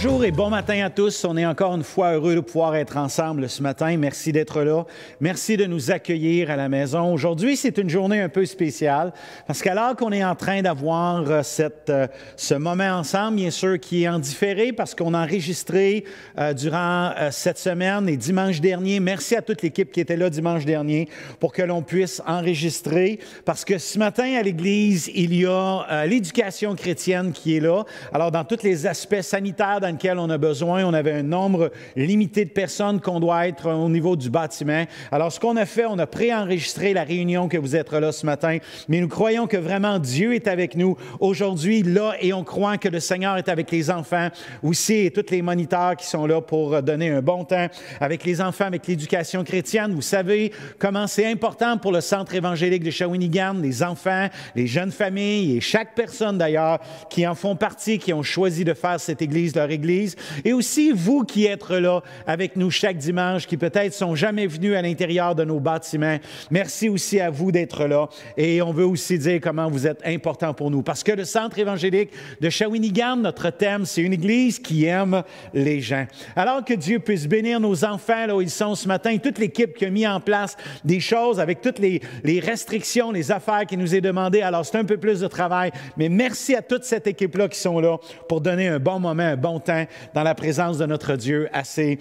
Bonjour et bon matin à tous. On est encore une fois heureux de pouvoir être ensemble ce matin. Merci d'être là. Merci de nous accueillir à la maison. Aujourd'hui, c'est une journée un peu spéciale parce qu'alors qu'on est en train d'avoir ce moment ensemble, bien sûr, qui est en différé parce qu'on a enregistré durant cette semaine et dimanche dernier. Merci à toute l'équipe qui était là dimanche dernier pour que l'on puisse enregistrer parce que ce matin à l'Église, il y a l'éducation chrétienne qui est là. Alors, dans tous les aspects sanitaires dans lequel on a besoin. On avait un nombre limité de personnes qu'on doit être au niveau du bâtiment. Alors, ce qu'on a fait, on a préenregistré la réunion que vous êtes là ce matin, mais nous croyons que vraiment Dieu est avec nous aujourd'hui, là, et on croit que le Seigneur est avec les enfants aussi et tous les moniteurs qui sont là pour donner un bon temps avec les enfants, avec l'éducation chrétienne. Vous savez comment c'est important pour le Centre évangélique de Shawinigan, les enfants, les jeunes familles et chaque personne d'ailleurs qui en font partie, qui ont choisi de faire cette Église leur Église, et aussi vous qui êtes là avec nous chaque dimanche, qui peut-être sont jamais venus à l'intérieur de nos bâtiments. Merci aussi à vous d'être là, et on veut aussi dire comment vous êtes important pour nous, parce que le Centre évangélique de Shawinigan, notre thème, c'est une Église qui aime les gens. Alors que Dieu puisse bénir nos enfants là où ils sont ce matin, toute l'équipe qui a mis en place des choses avec toutes les restrictions, les affaires qui nous est demandées. Alors c'est un peu plus de travail, mais merci à toute cette équipe-là qui sont là pour donner un bon moment, un bon temps dans la présence de notre Dieu à ces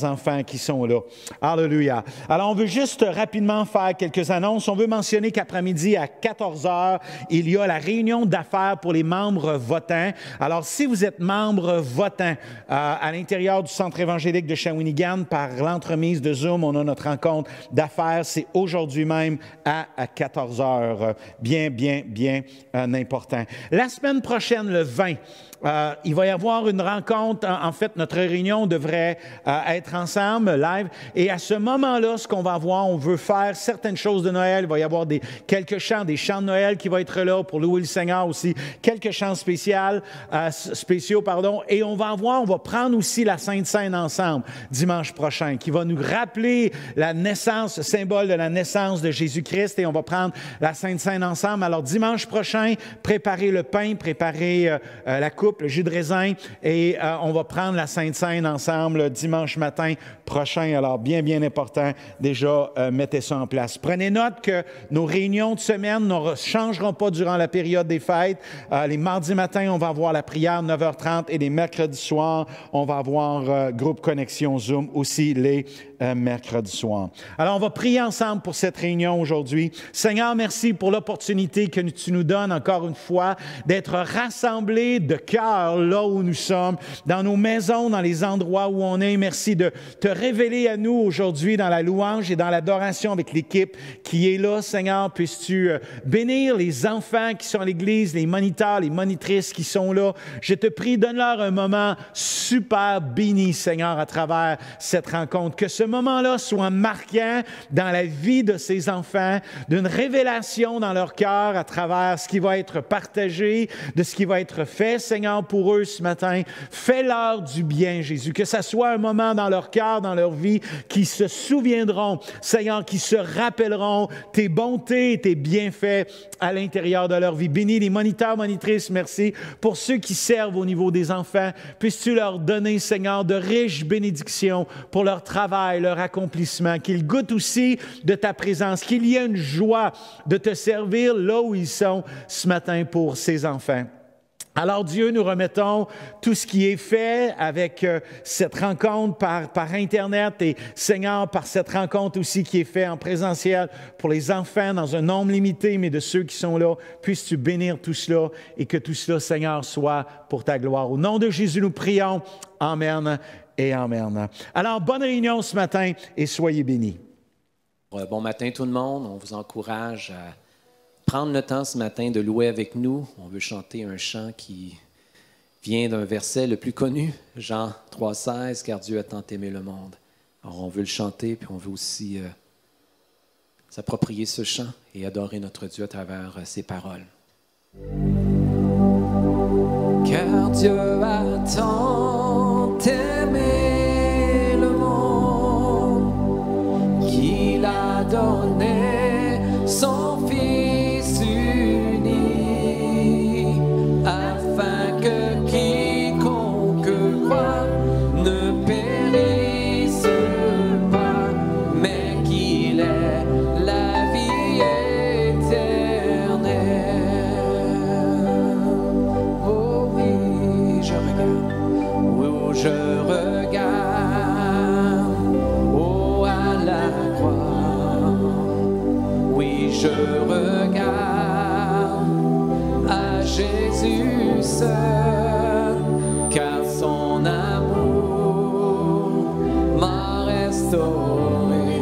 enfants qui sont là. Alléluia. Alors, on veut juste rapidement faire quelques annonces. On veut mentionner qu'après-midi, à 14 h, il y a la réunion d'affaires pour les membres votants. Alors, si vous êtes membre votant à l'intérieur du Centre évangélique de Shawinigan, par l'entremise de Zoom, on a notre rencontre d'affaires. C'est aujourd'hui même à 14 h. Bien important. La semaine prochaine, le 20, il va y avoir une rencontre. En fait, notre réunion devrait être ensemble, live. Et à ce moment-là, ce qu'on va avoir, on veut faire certaines choses de Noël. Il va y avoir quelques chants, des chants de Noël qui vont être là pour louer le Seigneur aussi. Quelques chants spéciaux. Et on va prendre aussi la Sainte Seine ensemble dimanche prochain, qui va nous rappeler la naissance, le symbole de la naissance de Jésus-Christ. Et on va prendre la Sainte Seine ensemble. Alors, dimanche prochain, préparez le pain, préparez la coupe, le jus de raisin, et on va prendre la Sainte Seine ensemble dimanche matin prochain. Alors, bien important, déjà, mettez ça en place. Prenez note que nos réunions de semaine ne changeront pas durant la période des fêtes. Les mardis matins, on va avoir la prière 9h30 et les mercredis soirs, on va avoir groupe Connexion Zoom aussi les mercredis soirs. Alors, on va prier ensemble pour cette réunion aujourd'hui. Seigneur, merci pour l'opportunité que tu nous donnes encore une fois d'être rassemblés de cœur là où nous sommes, dans nos maisons, dans les endroits où on est. Merci de te révéler à nous aujourd'hui dans la louange et dans l'adoration avec l'équipe qui est là. Seigneur, puisses-tu bénir les enfants qui sont à l'Église, les moniteurs, les monitrices qui sont là. Je te prie, donne-leur un moment super béni, Seigneur, à travers cette rencontre. Que ce moment-là soit marquant dans la vie de ces enfants, d'une révélation dans leur cœur à travers ce qui va être partagé, de ce qui va être fait, Seigneur, pour eux ce matin. Fais-leur du bien, Jésus. Que ça soit un moment dans leur cœur, dans leur vie, qui se souviendront, Seigneur, qui se rappelleront tes bontés et tes bienfaits à l'intérieur de leur vie. Bénis les moniteurs, monitrices, merci. Pour ceux qui servent au niveau des enfants, puisses-tu leur donner, Seigneur, de riches bénédictions pour leur travail, leur accomplissement, qu'ils goûtent aussi de ta présence, qu'il y ait une joie de te servir là où ils sont ce matin pour ces enfants. Alors Dieu, nous remettons tout ce qui est fait avec cette rencontre par Internet et Seigneur, par cette rencontre aussi qui est faite en présentiel pour les enfants dans un nombre limité, mais de ceux qui sont là, puisses-tu bénir tout cela et que tout cela, Seigneur, soit pour ta gloire. Au nom de Jésus, nous prions. Amen et Amen. Alors, bonne réunion ce matin et soyez bénis. Bon matin tout le monde, on vous encourage à prendre le temps ce matin de louer avec nous. On veut chanter un chant qui vient d'un verset le plus connu, Jean 3,16, « Car Dieu a tant aimé le monde ». Alors on veut le chanter, puis on veut aussi s'approprier ce chant et adorer notre Dieu à travers ses paroles. Car Dieu a tant aimé le monde qu'il a donné son Fils unique, afin que quiconque croit seul, car son amour m'a restauré.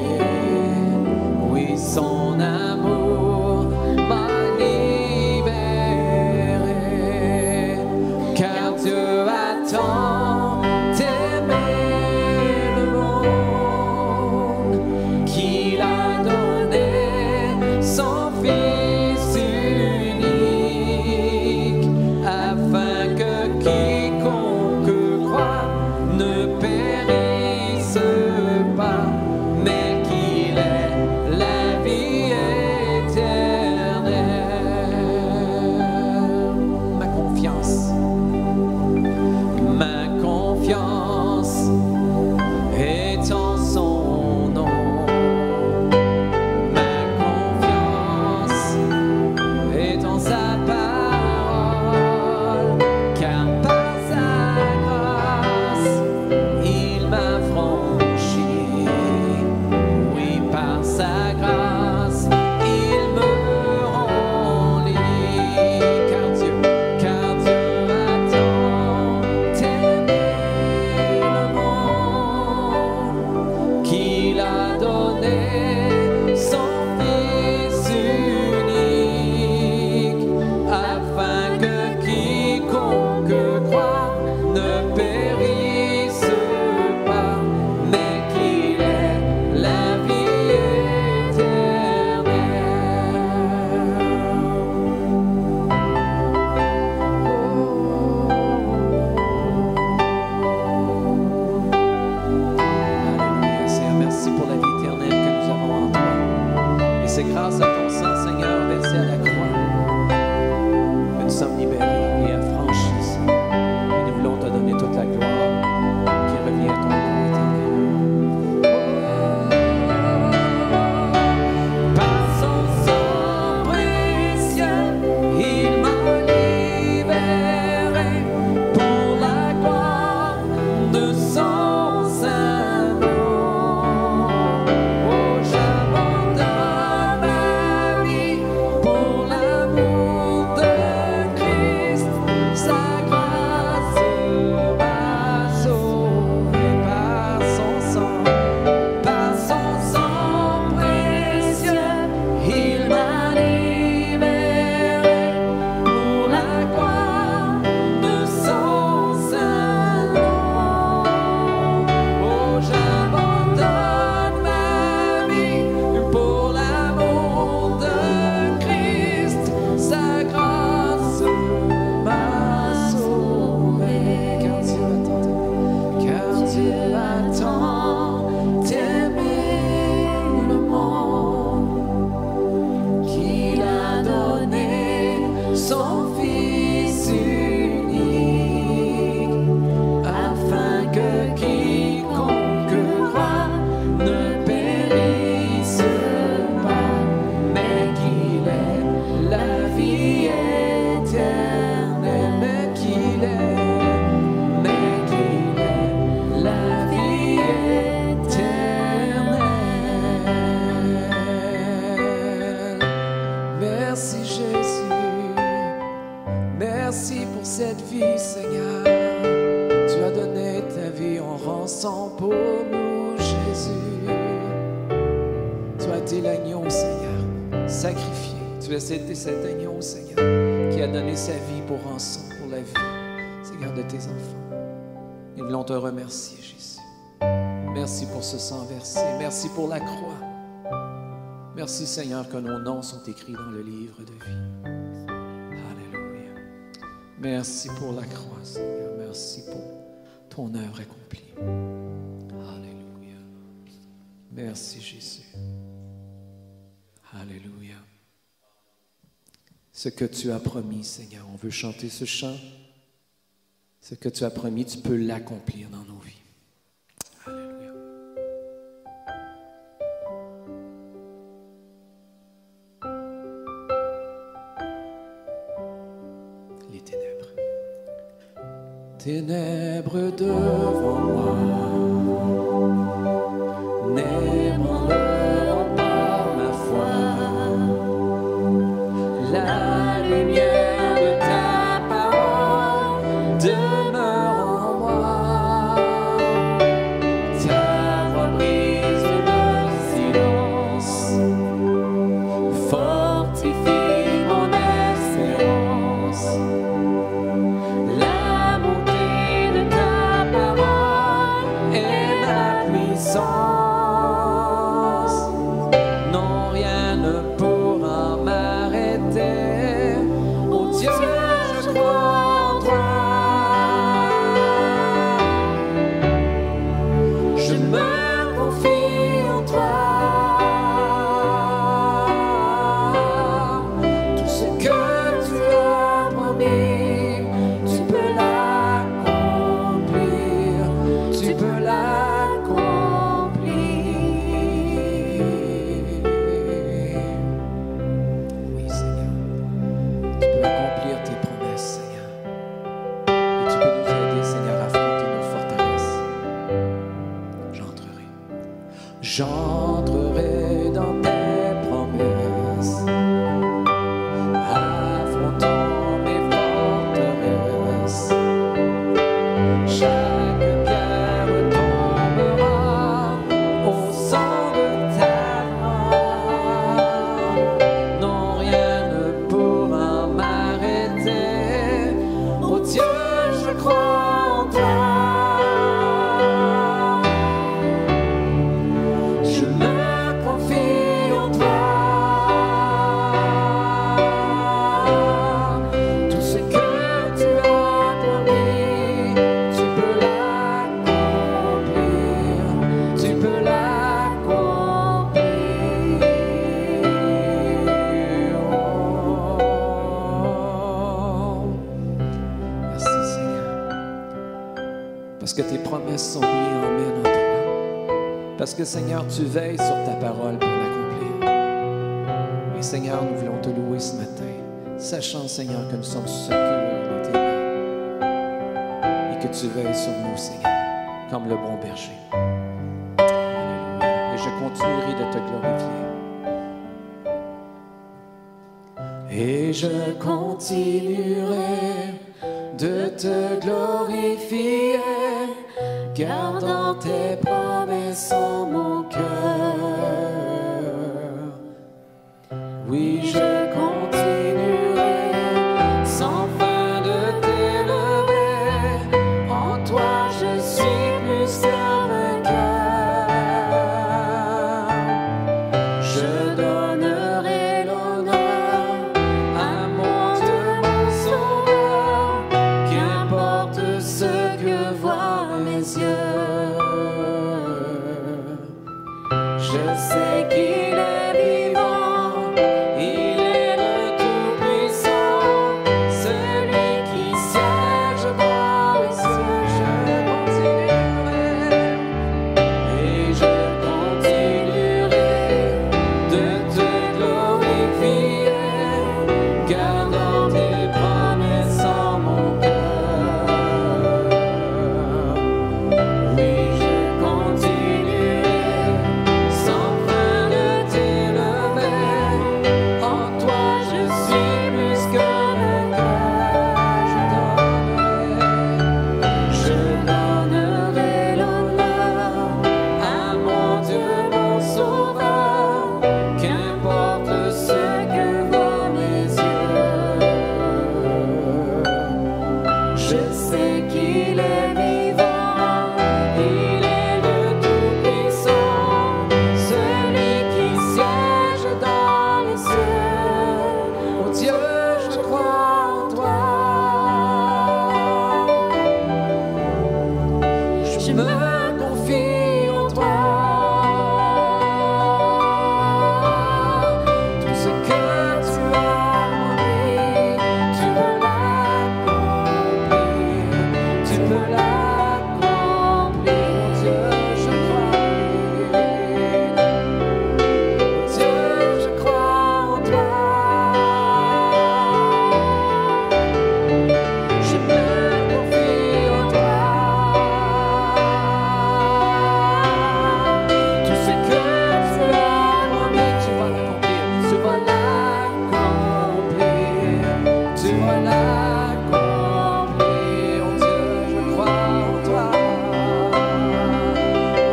Oui, son amour m'a libéré, car Dieu a tant aimé le monde qu'il a donné son Fils unique, afin que quiconque croit ne périsse pas, mais qu'il ait la vie éternelle. Ma confiance est en son nom. Ma confiance est en sa parole, car par sa grâce, il m'a franchi. Oui, par sa grâce, il me rend libre, car Dieu a tant aimé le monde qu'il a donné son Fils unique, afin que quiconque croit ne périsse pas, mais qu'il ait la vie Alléluia, Seigneur, merci pour la vie éternelle que nous avons en toi. Et c'est grâce à ton sang, Seigneur, versé à la croix, que nous sommes libérés et affranchis, Seigneur. Et nous voulons te donner toute la gloire qui revient à ton nom éternel. Par son sang précieux, il m'a libéré pour la gloire de son saint nom. Oh, j'abandonne ma vie pour l'amour de Christ. Sa grâce m'a sauvé par son sang. Par son sang précieux, il m'a libéré pour la gloire de son saint nom. Oh, j'abandonne ma vie pour l'amour de Christ. Sa grâce m'a sauvé. Car Dieu a tant aimé le monde qu'il a donné son Fils unique, afin que quiconque croit ne périsse pas, mais qu'il ait la vie éternelle. Mais qu'il ait la vie éternelle. Merci Jésus, merci pour cette vie, Seigneur. Tu as donné ta vie en rançon pour nous, Jésus. Tu as été l'agneau, Seigneur, sacrifié. Tu as été cet agneau, Seigneur, qui a donné sa vie pour rançon, pour la vie, Seigneur, de tes enfants. Nous voulons te remercier, Jésus. Merci pour ce sang versé. Merci pour la croix. Merci, Seigneur, que nos noms sont écrits dans le livre de vie. Alléluia. Merci pour la croix, Seigneur. Merci pour ton œuvre accomplie. Alléluia. Merci, Jésus. Alléluia. Ce que tu as promis, Seigneur, on veut chanter ce chant. Ce que tu as promis, tu peux l'accomplir dans nos vies. Alléluia. Les ténèbres. Ténèbres devant moi, n'ébranleront pas ma foi. La lumière de ta parole que tes promesses sont oui et amen en toi. Parce que, Seigneur, tu veilles sur ta parole pour l'accomplir. Et, Seigneur, nous voulons te louer ce matin, sachant, Seigneur, que nous sommes secures dans tes mains et que tu veilles sur nous, Seigneur, comme le bon berger. Alléluia. Et je continuerai de te glorifier. Et je continuerai de te glorifier, gardant tes promesses en mon cœur. Oui, je continuerai sans fin de t'élever. En toi, je suis plus qu'un vainqueur. Je donnerai l'honneur à mon Dieu, mon Sauveur, qu'importe ce que voient mes yeux. Je sais qu'il est vivant, il est le Tout-Puissant, celui qui siège dans les cieux. Je continuerai de te glorifier, gardant tes promesses en mon cœur. Oui, je continuerai sans fin de t'élever. En toi, je suis plus qu'un vainqueur. Je donnerai l'honneur à mon Dieu, mon Sauveur, qu'importe ce que voient mes yeux. Je sais qu'il est vivant, il est le Tout-Puissant, celui qui siège dans les cieux. Oh Dieu, je crois en toi. Je me confie en toi. Tout ce que tu as promis, tu veux l'accomplir. Tu veux l'accomplir. Dieu, je crois. Dieu, je crois en toi. Je me confie en toi. Tout ce que tu as promis, tu vas l'accomplir. Tu vas l'accomplir. Tu vas l'accomplir. Oh Dieu, je crois en toi.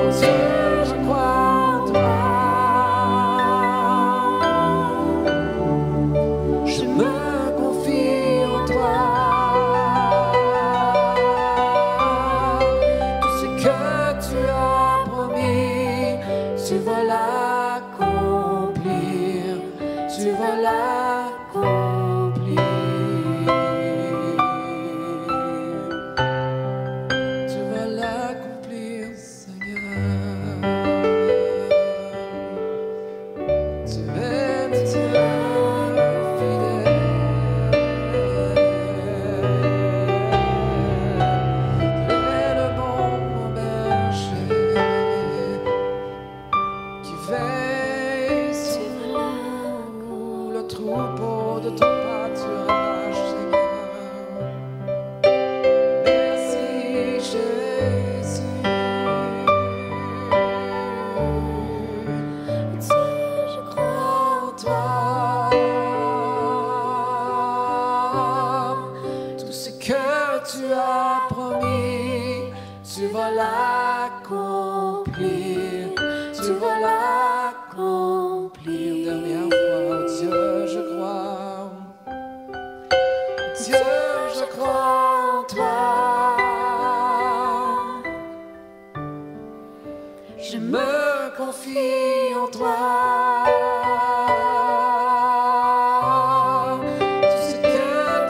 Oh Dieu, je crois en toi. Je me confie en toi. Tout ce que tu as promis, tu vas l'accomplir. Tu vas l'accomplir. Tu vas l'accomplir, Seigneur. Tu es le Dieu fidèle. Tu es le bon berger qui veille sur le troupeau de ton pâturage, Seigneur. Merci, Jésus. Dieu, je crois en toi. Tout ce que tu as promis, tu vas l'accomplir. Tu vas l'accomplir. Dernière fois, oh Dieu, je crois. Dieu, je crois en toi. Je me confie en toi. Tout ce que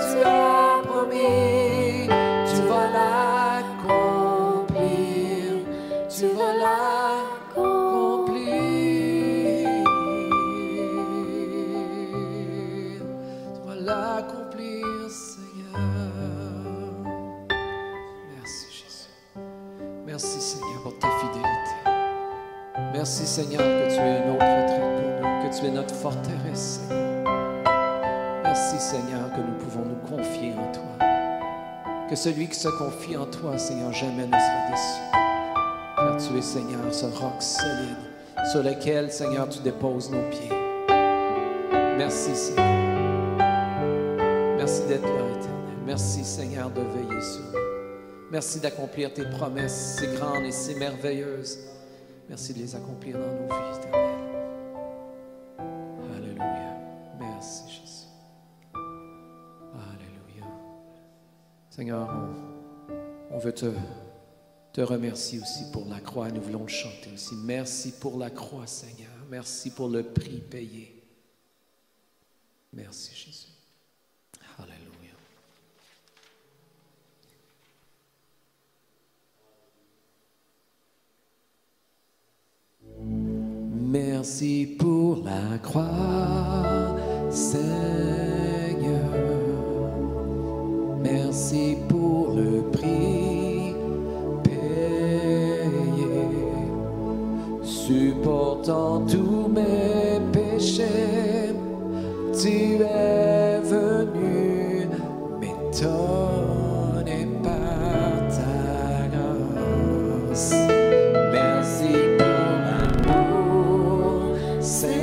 tu as promis, tu vas l'accomplir. Tu vas l'accomplir. Tu vas l'accomplir, Seigneur. Merci, Jésus. Seigneur, que tu es notre retraite pour nous, que tu es notre forteresse, Seigneur. Merci, Seigneur, que nous pouvons nous confier en toi. Que celui qui se confie en toi, Seigneur, jamais ne sera déçu. Car tu es, Seigneur, ce roc solide sur lequel, Seigneur, tu déposes nos pieds. Merci, Seigneur. Merci d'être là, Éternel. Merci, Seigneur, de veiller sur nous. Merci d'accomplir tes promesses, si grandes et si merveilleuses. Merci de les accomplir dans nos vies, Éternel. Alléluia. Merci, Jésus. Alléluia. Seigneur, on veut te remercier aussi pour la croix. Nous voulons le chanter aussi. Merci pour la croix, Seigneur. Merci pour le prix payé. Merci, Jésus. Alléluia. Merci pour la croix, Seigneur. Merci pour le prix payé, supportant tous mes péchés. Tu es venu m'étonner par ta grâce. Merci pour l'amour, Seigneur.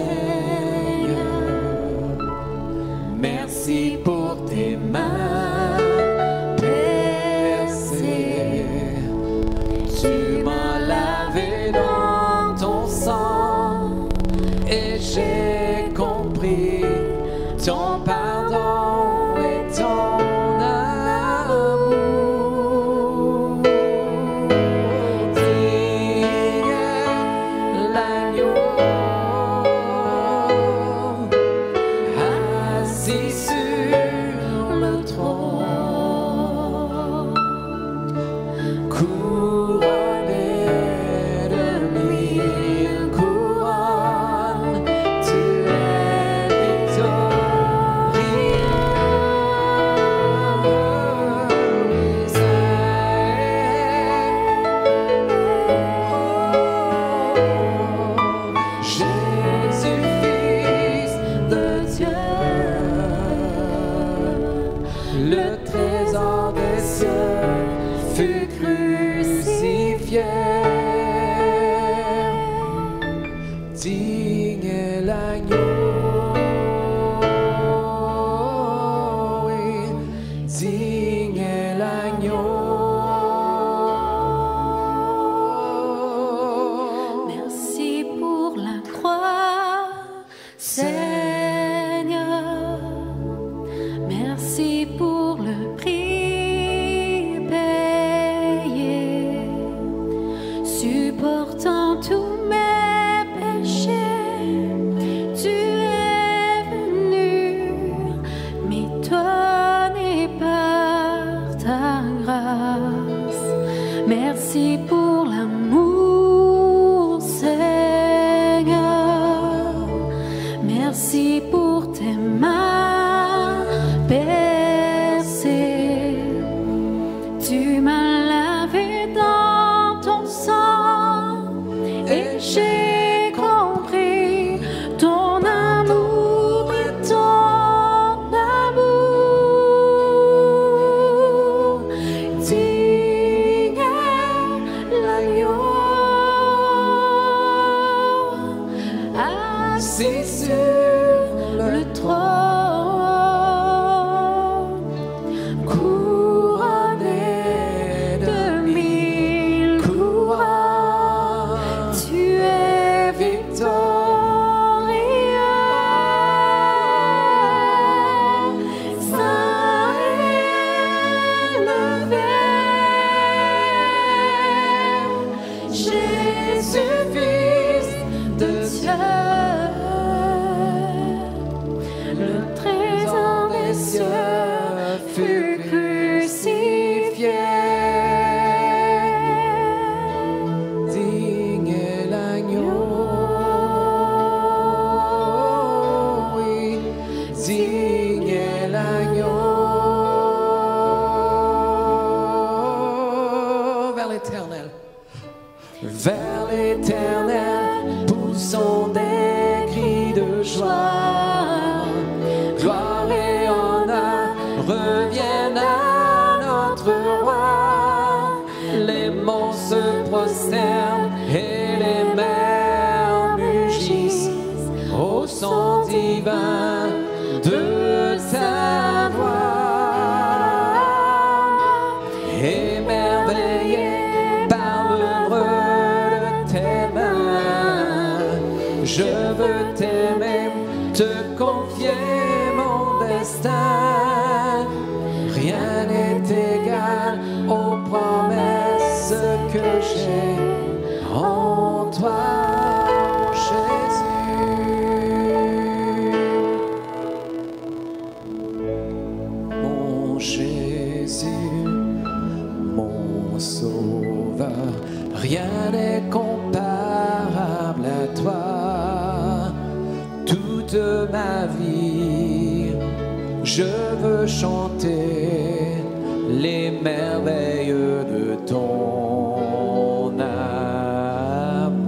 Merci pour tes mains percées. Tu m'as lavé dans ton sang et j'ai compris ton pardon et ton amour. Digne l'agneau, assis sur le trône, couronné de 1000 couronnes, tu es le trésor des cieux fut crucifié. Digne est l'agneau, oui, digne est l'agneau. Merci pour la croix, Seigneur. Merci pour le prix payé, supportant tous mes péchés. Tu es venu m'étonner par ta grâce. Merci pour l'amour, Seigneur. Merci pour tes mains percées. Tu m'as lavé dans ton sang et j'ai compris ton amour et ton amour. Digne est l'agneau, assis sur le trône, couronné de 1000 couronnes. Tu es victorieux, saint élevé. Jésus, Fils de Dieu, le de joie. Gloire et honneur reviennent à notre roi. Les monts se prosternent et les mers mugissent au son divin de ta voix. Émerveillé par l'œuvre de tes mains, je veux t'aimer, te confier mon destin. Rien n'est égal aux promesses que j'ai en toi, Jésus. Mon Jésus, mon Sauveur, rien n'est comparable à toi. Toute ma vie, je veux chanter les merveilles de ton amour.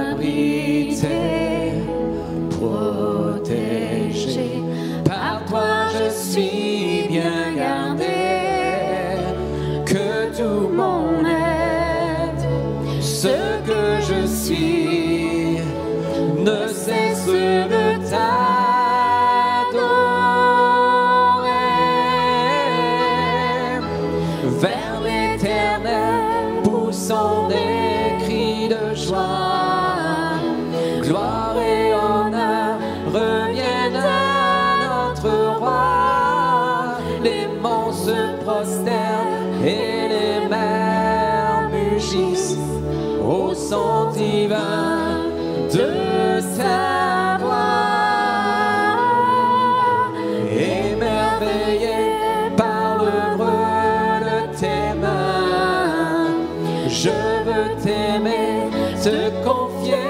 Abrité, protégé, par toi je suis bien gardé. Que tout mon être, ce que je suis, ne cesse de t'adorer. Vers l'éternel poussons des cris de joie. Gloire et honneur reviennent à notre roi. Les monts se prosternent et les mers mugissent au son divin de ta voix. Émerveillé par l'œuvre de tes mains, je veux t'aimer, te confier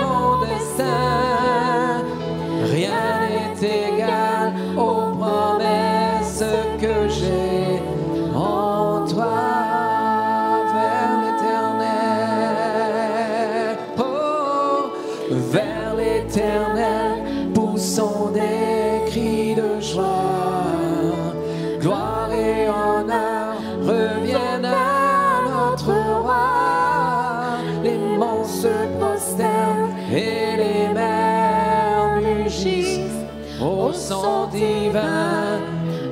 mon destin. Rien n'est égal aux promesses que j'ai en toi. Vers l'éternel, poussons des cris de joie. Gloire et honneur reviennent à notre roi. Les monts se prosternent et les mers mugissent au son divin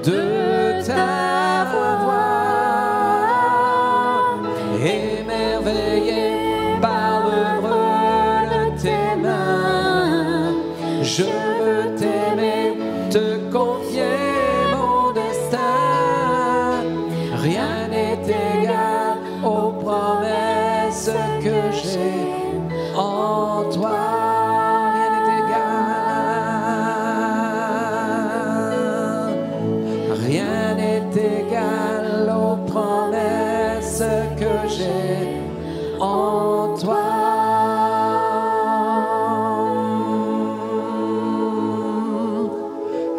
de ta voix. Émerveillé par l'œuvre de tes mains, je veux t'aimer, te confier mon destin. Rien n'est égal aux promesses que j'ai en toi. Rien n'est égal. Rien n'est égal aux promesses que j'ai en toi.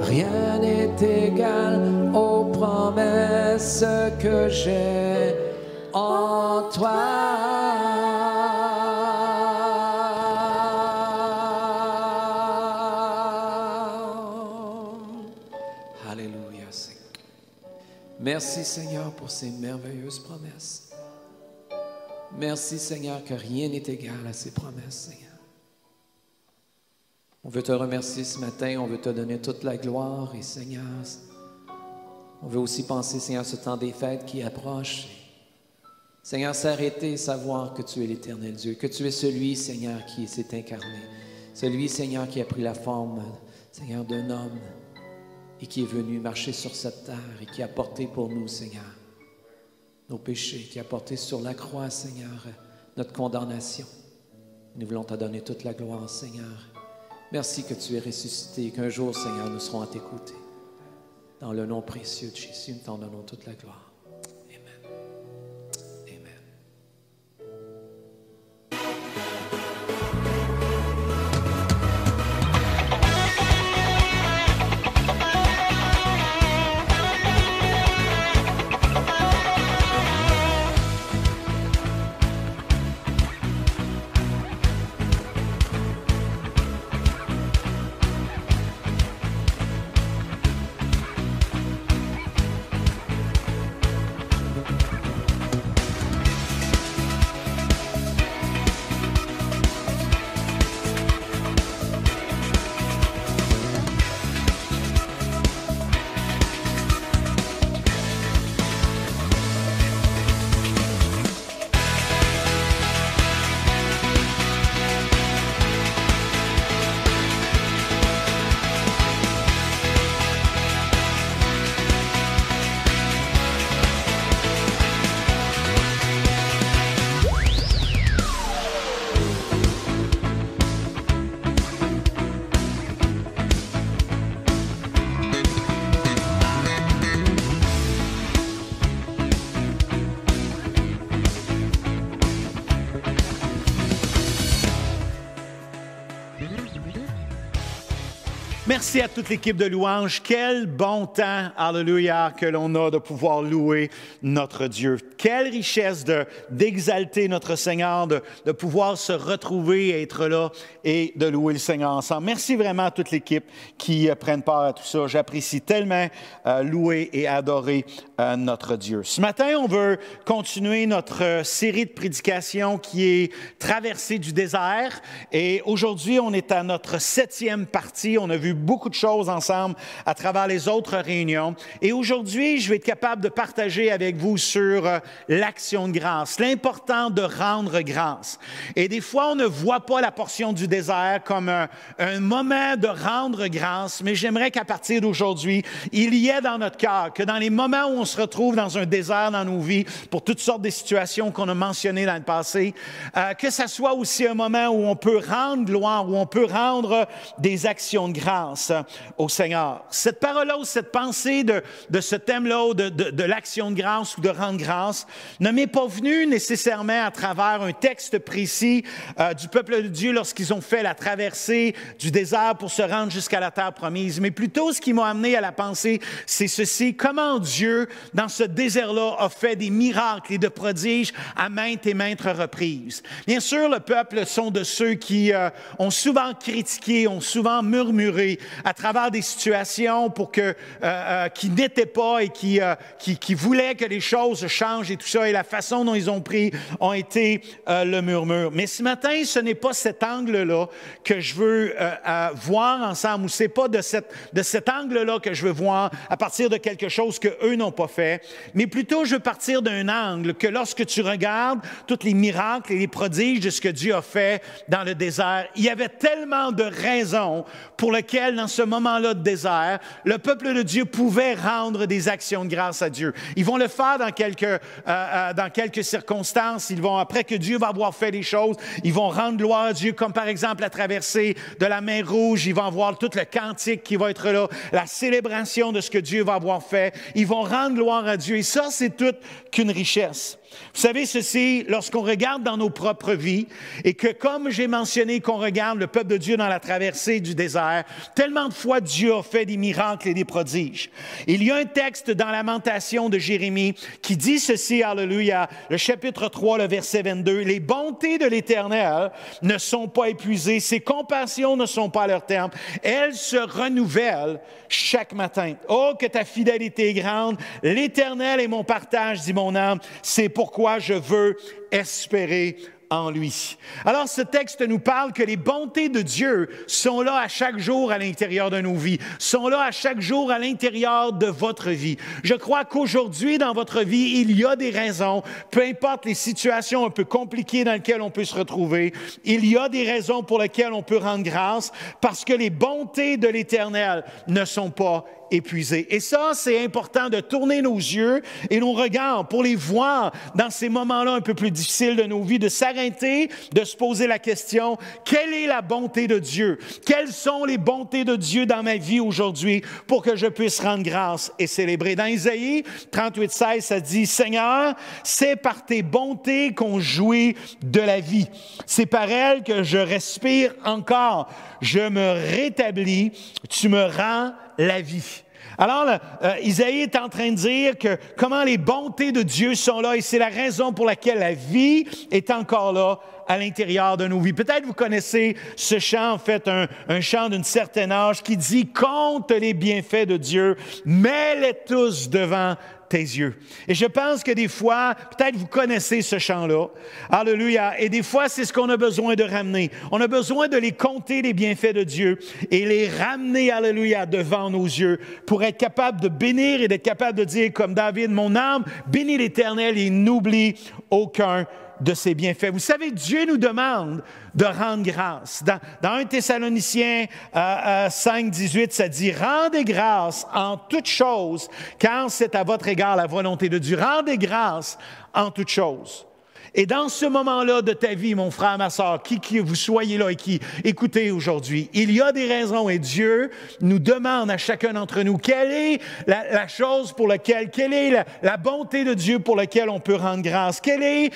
Rien n'est égal aux promesses que j'ai en toi. Alléluia, Seigneur. Merci, Seigneur, pour ces merveilleuses promesses. Merci, Seigneur, que rien n'est égal à ces promesses, Seigneur. On veut te remercier ce matin, on veut te donner toute la gloire et Seigneur, on veut aussi penser, Seigneur, ce temps des fêtes qui approche. Seigneur, s'arrêter et savoir que tu es l'Éternel Dieu, que tu es celui, Seigneur, qui s'est incarné, celui, Seigneur, qui a pris la forme, Seigneur, d'un homme et qui est venu marcher sur cette terre et qui a porté pour nous, Seigneur, nos péchés, qui a porté sur la croix, Seigneur, notre condamnation. Nous voulons te donner toute la gloire, Seigneur. Merci que tu es ressuscité et qu'un jour, Seigneur, nous serons à t'écouter. Dans le nom précieux de Jésus, nous t'en donnons toute la gloire. Amen. Amen. Merci à toute l'équipe de louanges. Quel bon temps, alléluia, que l'on a de pouvoir louer notre Dieu. Quelle richesse d'exalter notre Seigneur, de pouvoir se retrouver, être là et de louer le Seigneur ensemble. Merci vraiment à toute l'équipe qui prenne part à tout ça. J'apprécie tellement louer et adorer notre Dieu. Ce matin, on veut continuer notre série de prédications qui est Traversée du désert. Et aujourd'hui, on est à notre 7e partie. On a vu beaucoup de choses ensemble à travers les autres réunions. Et aujourd'hui, je vais être capable de partager avec vous sur l'action de grâce, l'important de rendre grâce. Et des fois, on ne voit pas la portion du désert comme un moment de rendre grâce, mais j'aimerais qu'à partir d'aujourd'hui, il y ait dans notre cœur, que dans les moments où on se retrouve dans un désert dans nos vies, pour toutes sortes de situations qu'on a mentionnées dans le passé, que ça soit aussi un moment où on peut rendre gloire, où on peut rendre des actions de grâce au Seigneur. Cette parole-là ou cette pensée de ce thème-là, de l'action de grâce ou de rendre grâce, ne m'est pas venue nécessairement à travers un texte précis du peuple de Dieu lorsqu'ils ont fait la traversée du désert pour se rendre jusqu'à la terre promise, mais plutôt ce qui m'a amené à la pensée, c'est ceci: comment Dieu, dans ce désert-là, a fait des miracles et de prodiges à maintes et maintes reprises. Bien sûr, le peuple sont de ceux qui ont souvent critiqué, ont souvent murmuré à travers des situations qui n'étaient pas et qui voulaient que les choses changent et tout ça, et la façon dont ils ont pris ont été le murmure. Mais ce matin, ce n'est pas cet angle-là que je veux voir ensemble, ou c'est pas de cet angle-là que je veux voir à partir de quelque chose qu'eux n'ont pas fait, mais plutôt je veux partir d'un angle que lorsque tu regardes tous les miracles et les prodiges de ce que Dieu a fait dans le désert, il y avait tellement de raisons pour lesquelles, dans ce moment-là de désert, le peuple de Dieu pouvait rendre des actions de grâce à Dieu. Ils vont le faire dans quelques circonstances. Après que Dieu va avoir fait les choses, ils vont rendre gloire à Dieu, comme par exemple la traversée de la mer Rouge. Ils vont avoir tout le cantique qui va être là, la célébration de ce que Dieu va avoir fait. Ils vont rendre gloire à Dieu. Et ça, c'est toute qu'une richesse. Vous savez ceci, lorsqu'on regarde dans nos propres vies et que, comme j'ai mentionné, qu'on regarde le peuple de Dieu dans la traversée du désert, tellement de fois Dieu a fait des miracles et des prodiges. Il y a un texte dans Lamentation de Jérémie qui dit ceci, alléluia, le chapitre 3, le verset 22, « Les bontés de l'Éternel ne sont pas épuisées, ses compassions ne sont pas à leur terme, elles se renouvellent chaque matin. Oh, que ta fidélité est grande, l'Éternel est mon partage, dit mon âme, c'est pourquoi je veux espérer en lui. » Alors, ce texte nous parle que les bontés de Dieu sont là à chaque jour à l'intérieur de nos vies, sont là à chaque jour à l'intérieur de votre vie. Je crois qu'aujourd'hui, dans votre vie, il y a des raisons, peu importe les situations un peu compliquées dans lesquelles on peut se retrouver, il y a des raisons pour lesquelles on peut rendre grâce, parce que les bontés de l'Éternel ne sont pas épuisés. Et ça, c'est important de tourner nos yeux et nos regards pour les voir dans ces moments-là un peu plus difficiles de nos vies, de s'arrêter, de se poser la question, quelle est la bonté de Dieu? Quelles sont les bontés de Dieu dans ma vie aujourd'hui pour que je puisse rendre grâce et célébrer? Dans Isaïe 38:16, ça dit, « Seigneur, c'est par tes bontés qu'on jouit de la vie. C'est par elles que je respire encore. Je me rétablis, tu me rends la vie. » Alors, Isaïe est en train de dire que comment les bontés de Dieu sont là et c'est la raison pour laquelle la vie est encore là à l'intérieur de nos vies. Peut-être vous connaissez ce chant, en fait, un chant d'un certain âge qui dit « Compte les bienfaits de Dieu, mets-les tous devant tes yeux. » Et je pense que des fois, peut-être vous connaissez ce chant-là. Alléluia. Et des fois, c'est ce qu'on a besoin de ramener. On a besoin de les compter, les bienfaits de Dieu, et les ramener, alléluia, devant nos yeux pour être capable de bénir et d'être capable de dire, comme David, « Mon âme bénit l'Éternel et n'oublie aucun de ses bienfaits. » Vous savez, Dieu nous demande de rendre grâce. Dans 1 Thessaloniciens 5, 18, ça dit « Rendez grâce en toutes choses, car c'est à votre égard la volonté de Dieu. » Rendez grâce en toutes choses. Et dans ce moment-là de ta vie, mon frère, ma sœur, qui vous soyez là et qui écoutez aujourd'hui, il y a des raisons et Dieu nous demande à chacun d'entre nous quelle est la chose pour laquelle, quelle est la bonté de Dieu pour laquelle on peut rendre grâce, quelle est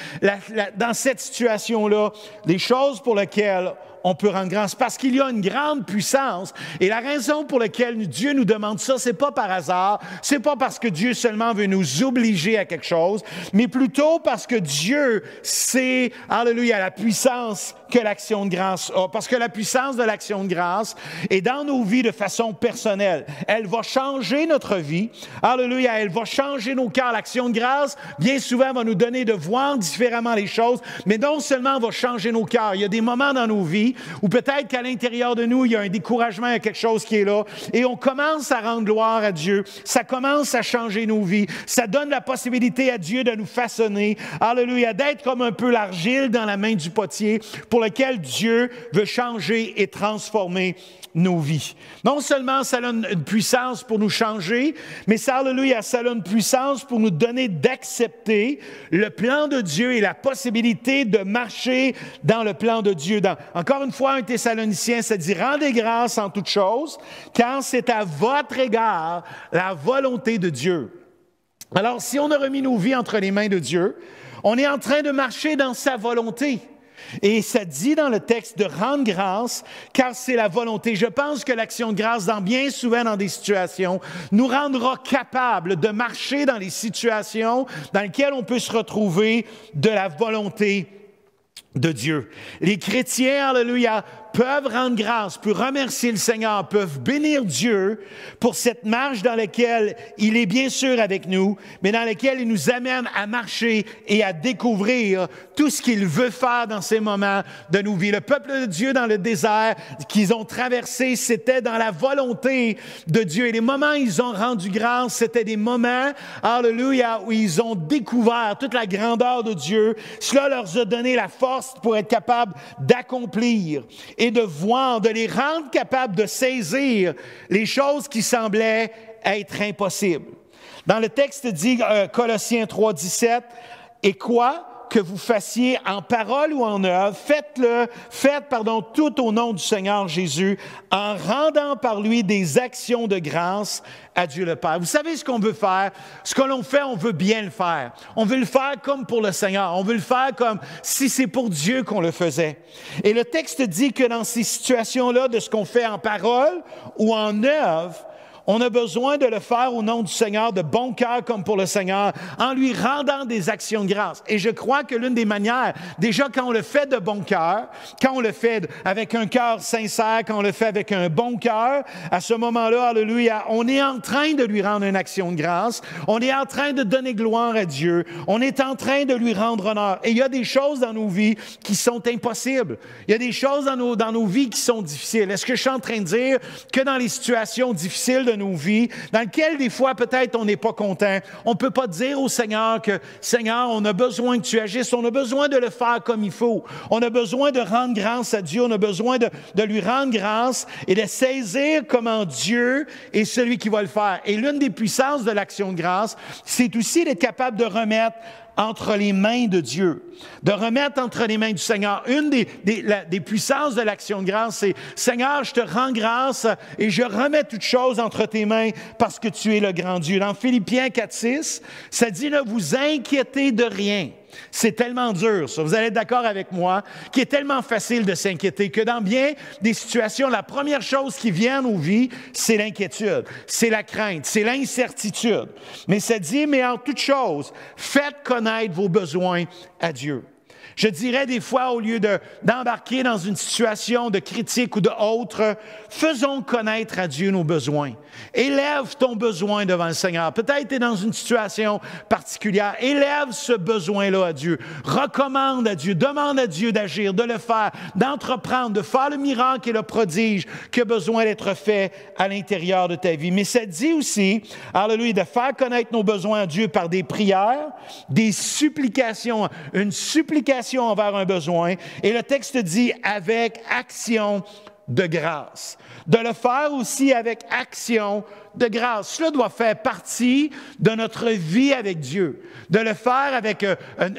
dans cette situation-là les choses pour lesquelles on peut rendre grâce? Parce qu'il y a une grande puissance. Et la raison pour laquelle Dieu nous demande ça, c'est pas par hasard, c'est pas parce que Dieu seulement veut nous obliger à quelque chose, mais plutôt parce que Dieu sait, alléluia, la puissance que l'action de grâce a. Parce que la puissance de l'action de grâce est dans nos vies de façon personnelle. Elle va changer notre vie. Alléluia, elle va changer nos cœurs. L'action de grâce, bien souvent, va nous donner de voir différemment les choses, mais non seulement va changer nos cœurs. Il y a des moments dans nos vies où peut-être qu'à l'intérieur de nous, il y a un découragement, il y a quelque chose qui est là, et on commence à rendre gloire à Dieu. Ça commence à changer nos vies. Ça donne la possibilité à Dieu de nous façonner. Alléluia, d'être comme un peu l'argile dans la main du potier pour lequel Dieu veut changer et transformer nos vies. Non seulement ça a une puissance pour nous changer, mais ça, alléluia, ça a une puissance pour nous donner d'accepter le plan de Dieu et la possibilité de marcher dans le plan de Dieu. Encore une fois, un Thessaloniciens, ça dit « Rendez grâce en toutes choses, car c'est à votre égard la volonté de Dieu. » Alors, si on a remis nos vies entre les mains de Dieu, on est en train de marcher dans sa volonté. Et ça dit dans le texte de rendre grâce, car c'est la volonté. Je pense que l'action de grâce, bien souvent dans des situations, nous rendra capables de marcher dans les situations dans lesquelles on peut se retrouver de la volonté de Dieu. Les chrétiens, alléluia, peuvent rendre grâce, peuvent remercier le Seigneur, peuvent bénir Dieu pour cette marche dans laquelle il est bien sûr avec nous, mais dans laquelle il nous amène à marcher et à découvrir tout ce qu'il veut faire dans ces moments de nos vies. Le peuple de Dieu dans le désert qu'ils ont traversé, c'était dans la volonté de Dieu. Et les moments où ils ont rendu grâce, c'était des moments, alléluia, où ils ont découvert toute la grandeur de Dieu. Cela leur a donné la force pour être capables d'accomplir et de voir, de les rendre capables de saisir les choses qui semblaient être impossibles. Dans le texte dit, Colossiens 3,17, « Et quoi que vous fassiez en parole ou en œuvre, faites tout au nom du Seigneur Jésus, en rendant par lui des actions de grâce à Dieu le Père. » Vous savez ce qu'on veut faire? Ce que l'on fait, on veut bien le faire. On veut le faire comme pour le Seigneur. On veut le faire comme si c'est pour Dieu qu'on le faisait. Et le texte dit que dans ces situations-là, de ce qu'on fait en parole ou en œuvre, on a besoin de le faire au nom du Seigneur, de bon cœur comme pour le Seigneur, en lui rendant des actions de grâce. Et je crois que l'une des manières, déjà quand on le fait de bon cœur, quand on le fait avec un cœur sincère, quand on le fait avec un bon cœur, à ce moment-là, alléluia, on est en train de lui rendre une action de grâce, on est en train de donner gloire à Dieu, on est en train de lui rendre honneur. Et il y a des choses dans nos vies qui sont impossibles. Il y a des choses dans nos vies qui sont difficiles. Est-ce que je suis en train de dire que dans les situations difficiles de nos vies, dans lesquelles des fois peut-être on n'est pas content, on ne peut pas dire au Seigneur que « Seigneur, on a besoin que tu agisses, on a besoin de le faire comme il faut, on a besoin de rendre grâce à Dieu, on a besoin de lui rendre grâce et de saisir comment Dieu est celui qui va le faire. » Et l'une des puissances de l'action de grâce, c'est aussi d'être capable de remettre entre les mains de Dieu, de remettre entre les mains du Seigneur. Une des puissances de l'action de grâce, c'est « Seigneur, je te rends grâce et je remets toutes choses entre tes mains parce que tu es le grand Dieu. » Dans Philippiens 4,6, ça dit « Ne vous inquiétez de rien. » C'est tellement dur, ça. Vous allez être d'accord avec moi, qu'il est tellement facile de s'inquiéter que dans bien des situations, la première chose qui vient à nos vies, c'est l'inquiétude, c'est la crainte, c'est l'incertitude. Mais ça dit, mais en toute chose, faites connaître vos besoins à Dieu. Je dirais des fois, au lieu d'embarquer dans une situation de critique ou d'autre, faisons connaître à Dieu nos besoins. Élève ton besoin devant le Seigneur. Peut-être tu es dans une situation particulière. Élève ce besoin-là à Dieu. Recommande à Dieu, demande à Dieu d'agir, de le faire, d'entreprendre, de faire le miracle et le prodige qui a besoin d'être fait à l'intérieur de ta vie. Mais ça dit aussi, alléluia, de faire connaître nos besoins à Dieu par des prières, des supplications, une supplication envers un besoin. Et le texte dit avec action de grâce. De le faire aussi avec action de grâce. Cela doit faire partie de notre vie avec Dieu. De le faire avec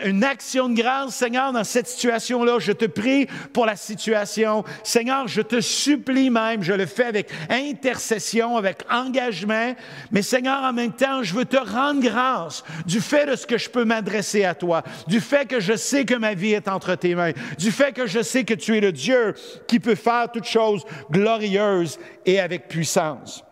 une action de grâce. Seigneur, dans cette situation-là, je te prie pour la situation. Seigneur, je te supplie même, je le fais avec intercession, avec engagement. Mais Seigneur, en même temps, je veux te rendre grâce du fait de ce que je peux m'adresser à toi, du fait que je sais que ma vie est entre tes mains, du fait que je sais que tu es le Dieu qui peut faire toutes choses glorieuses et avec puissance.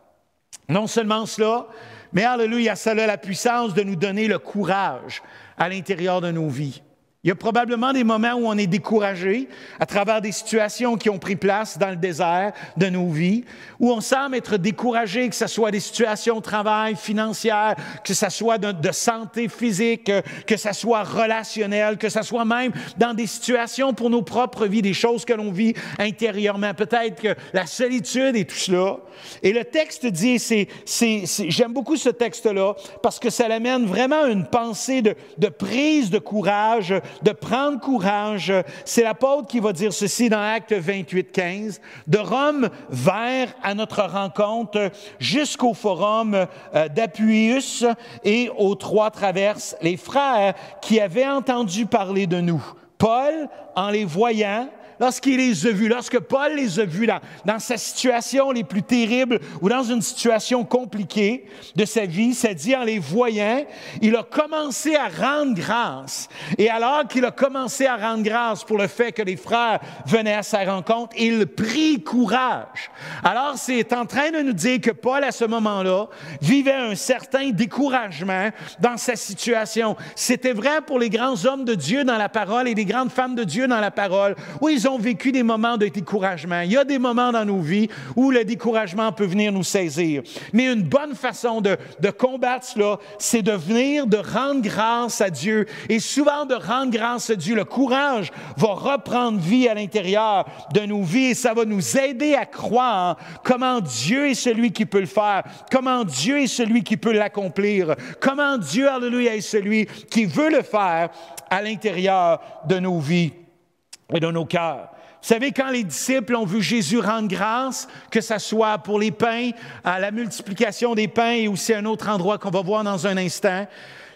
Non seulement cela, mais alléluia, ça a la puissance de nous donner le courage à l'intérieur de nos vies. Il y a probablement des moments où on est découragé à travers des situations qui ont pris place dans le désert de nos vies, où on semble être découragé, que ce soit des situations de travail, financières, que ce soit de santé physique, que ce soit relationnel, que ce soit même dans des situations pour nos propres vies, des choses que l'on vit intérieurement. Peut-être que la solitude et tout cela. Et le texte dit, j'aime beaucoup ce texte-là, parce que ça l'amène vraiment à une pensée de prise de courage, de prendre courage. C'est l'apôtre qui va dire ceci dans Actes 28, 15. De Rome vers à notre rencontre jusqu'au forum d'Appius et aux trois traverses, les frères qui avaient entendu parler de nous. Paul, en les voyant, lorsqu'il les a vus, lorsque Paul les a vus dans sa situation les plus terribles ou dans une situation compliquée de sa vie, ça dit en les voyant, il a commencé à rendre grâce. Et alors qu'il a commencé à rendre grâce pour le fait que les frères venaient à sa rencontre, il prit courage. Alors c'est en train de nous dire que Paul, à ce moment-là, vivait un certain découragement dans sa situation. C'était vrai pour les grands hommes de Dieu dans la parole et les grandes femmes de Dieu dans la parole, où ils ont vécu des moments de découragement. Il y a des moments dans nos vies où le découragement peut venir nous saisir. Mais une bonne façon de combattre cela, c'est de venir, de rendre grâce à Dieu. Et souvent, de rendre grâce à Dieu, le courage va reprendre vie à l'intérieur de nos vies et ça va nous aider à croire comment Dieu est celui qui peut le faire, comment Dieu est celui qui peut l'accomplir, comment Dieu, alléluia, est celui qui veut le faire à l'intérieur de nos vies et de nos cœurs. Vous savez, quand les disciples ont vu Jésus rendre grâce, que ce soit pour les pains, à la multiplication des pains et aussi un autre endroit qu'on va voir dans un instant,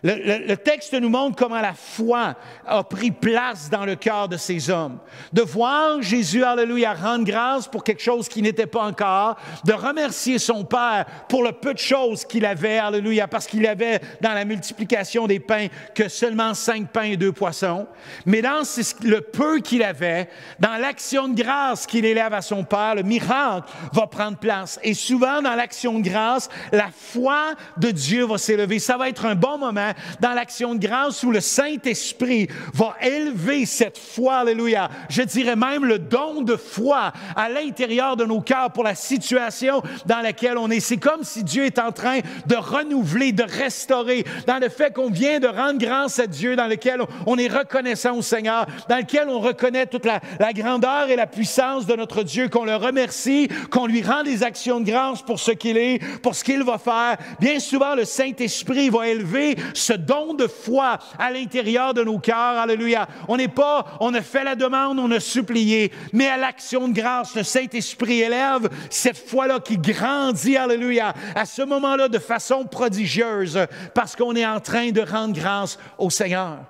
le texte nous montre comment la foi a pris place dans le cœur de ces hommes. De voir Jésus, alléluia, rendre grâce pour quelque chose qui n'était pas encore, de remercier son Père pour le peu de choses qu'il avait, alléluia, parce qu'il avait dans la multiplication des pains que seulement 5 pains et 2 poissons. Mais dans le peu qu'il avait, dans l'action de grâce qu'il élève à son Père, le miracle va prendre place. Et souvent, dans l'action de grâce, la foi de Dieu va s'élever. Ça va être un bon moment dans l'action de grâce où le Saint-Esprit va élever cette foi, alléluia, je dirais même le don de foi à l'intérieur de nos cœurs pour la situation dans laquelle on est. C'est comme si Dieu est en train de renouveler, de restaurer, dans le fait qu'on vient de rendre grâce à Dieu, dans lequel on est reconnaissant au Seigneur, dans lequel on reconnaît toute la grandeur et la puissance de notre Dieu, qu'on le remercie, qu'on lui rend des actions de grâce pour ce qu'il est, pour ce qu'il va faire. Bien souvent, le Saint-Esprit va élever ce don de foi à l'intérieur de nos cœurs. Alléluia. On a fait la demande, on a supplié, mais à l'action de grâce, le Saint-Esprit élève cette foi-là qui grandit, alléluia, à ce moment-là de façon prodigieuse, parce qu'on est en train de rendre grâce au Seigneur.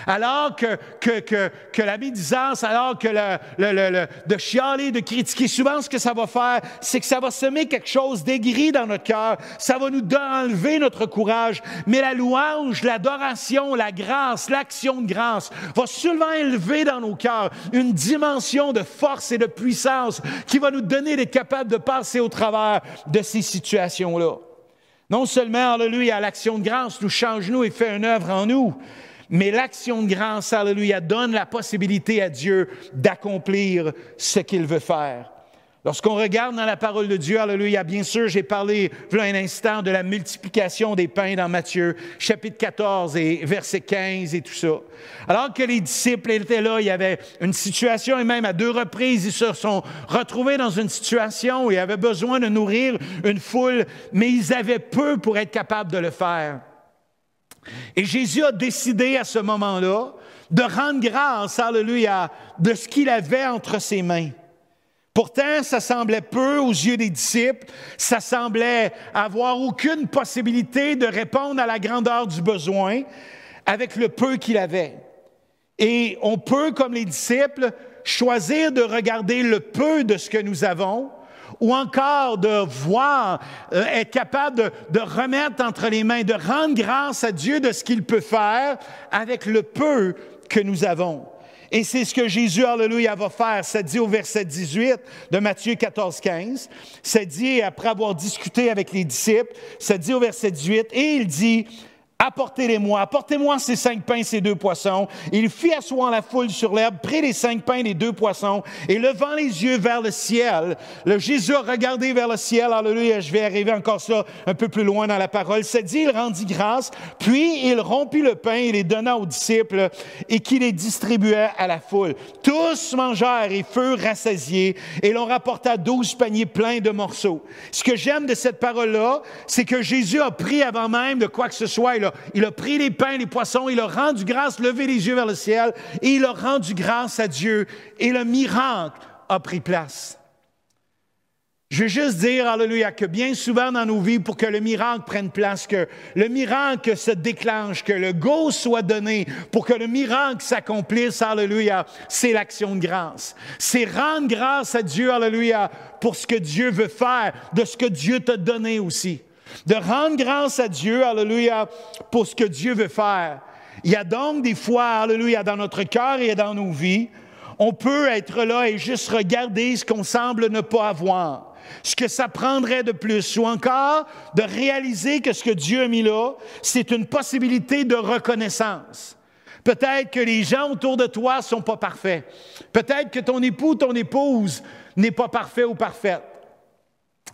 Alors que la médisance, alors que de chialer, de critiquer, souvent ce que ça va faire, c'est que ça va semer quelque chose d'aigri dans notre cœur. Ça va nous enlever notre courage. Mais la louange, l'adoration, la grâce, l'action de grâce va souvent élever dans nos cœurs une dimension de force et de puissance qui va nous donner d'être capables de passer au travers de ces situations-là. Non seulement, alléluia, l'action de grâce nous change nous et fait une œuvre en nous, mais l'action de grâce, alléluia, donne la possibilité à Dieu d'accomplir ce qu'il veut faire. Lorsqu'on regarde dans la parole de Dieu, alléluia, bien sûr, j'ai parlé il y a un instant de la multiplication des pains dans Matthieu, chapitre 14 et verset 15 et tout ça. Alors que les disciples étaient là, il y avait une situation, et même à 2 reprises, ils se sont retrouvés dans une situation où ils avaient besoin de nourrir une foule, mais ils avaient peu pour être capables de le faire. Et Jésus a décidé à ce moment-là de rendre grâce, alléluia, de ce qu'il avait entre ses mains. Pourtant, ça semblait peu aux yeux des disciples, ça semblait avoir aucune possibilité de répondre à la grandeur du besoin avec le peu qu'il avait. Et on peut, comme les disciples, choisir de regarder le peu de ce que nous avons, ou encore de voir, être capable de remettre entre les mains, de rendre grâce à Dieu de ce qu'il peut faire avec le peu que nous avons. Et c'est ce que Jésus, alléluia, va faire. Ça dit au verset 18 de Matthieu 14, 15. Ça dit, après avoir discuté avec les disciples, ça dit au verset 18, et il dit, apportez-les-moi, apportez-moi ces 5 pains, ces 2 poissons. Il fit asseoir la foule sur l'herbe, prit les 5 pains, les 2 poissons, et levant les yeux vers le ciel, le Jésus a regardé vers le ciel, alléluia, je vais arriver encore ça un peu plus loin dans la parole. Ça dit, il rendit grâce, puis il rompit le pain et les donna aux disciples, et qui les distribua à la foule. Tous mangèrent et furent rassasiés, et l'on rapporta 12 paniers pleins de morceaux. Ce que j'aime de cette parole-là, c'est que Jésus a pris avant même de quoi que ce soit, il a pris les pains, les poissons, il a rendu grâce, levé les yeux vers le ciel, et il a rendu grâce à Dieu. Et le miracle a pris place. Je veux juste dire, alléluia, que bien souvent dans nos vies, pour que le miracle prenne place, que le miracle se déclenche, que le go soit donné, pour que le miracle s'accomplisse, alléluia, c'est l'action de grâce. C'est rendre grâce à Dieu, alléluia, pour ce que Dieu veut faire, de ce que Dieu t'a donné aussi. De rendre grâce à Dieu, alléluia, pour ce que Dieu veut faire. Il y a donc des fois, alléluia, dans notre cœur et dans nos vies, on peut être là et juste regarder ce qu'on semble ne pas avoir, ce que ça prendrait de plus, ou encore de réaliser que ce que Dieu a mis là, c'est une possibilité de reconnaissance. Peut-être que les gens autour de toi ne sont pas parfaits. Peut-être que ton époux, ton épouse n'est pas parfait ou parfaite.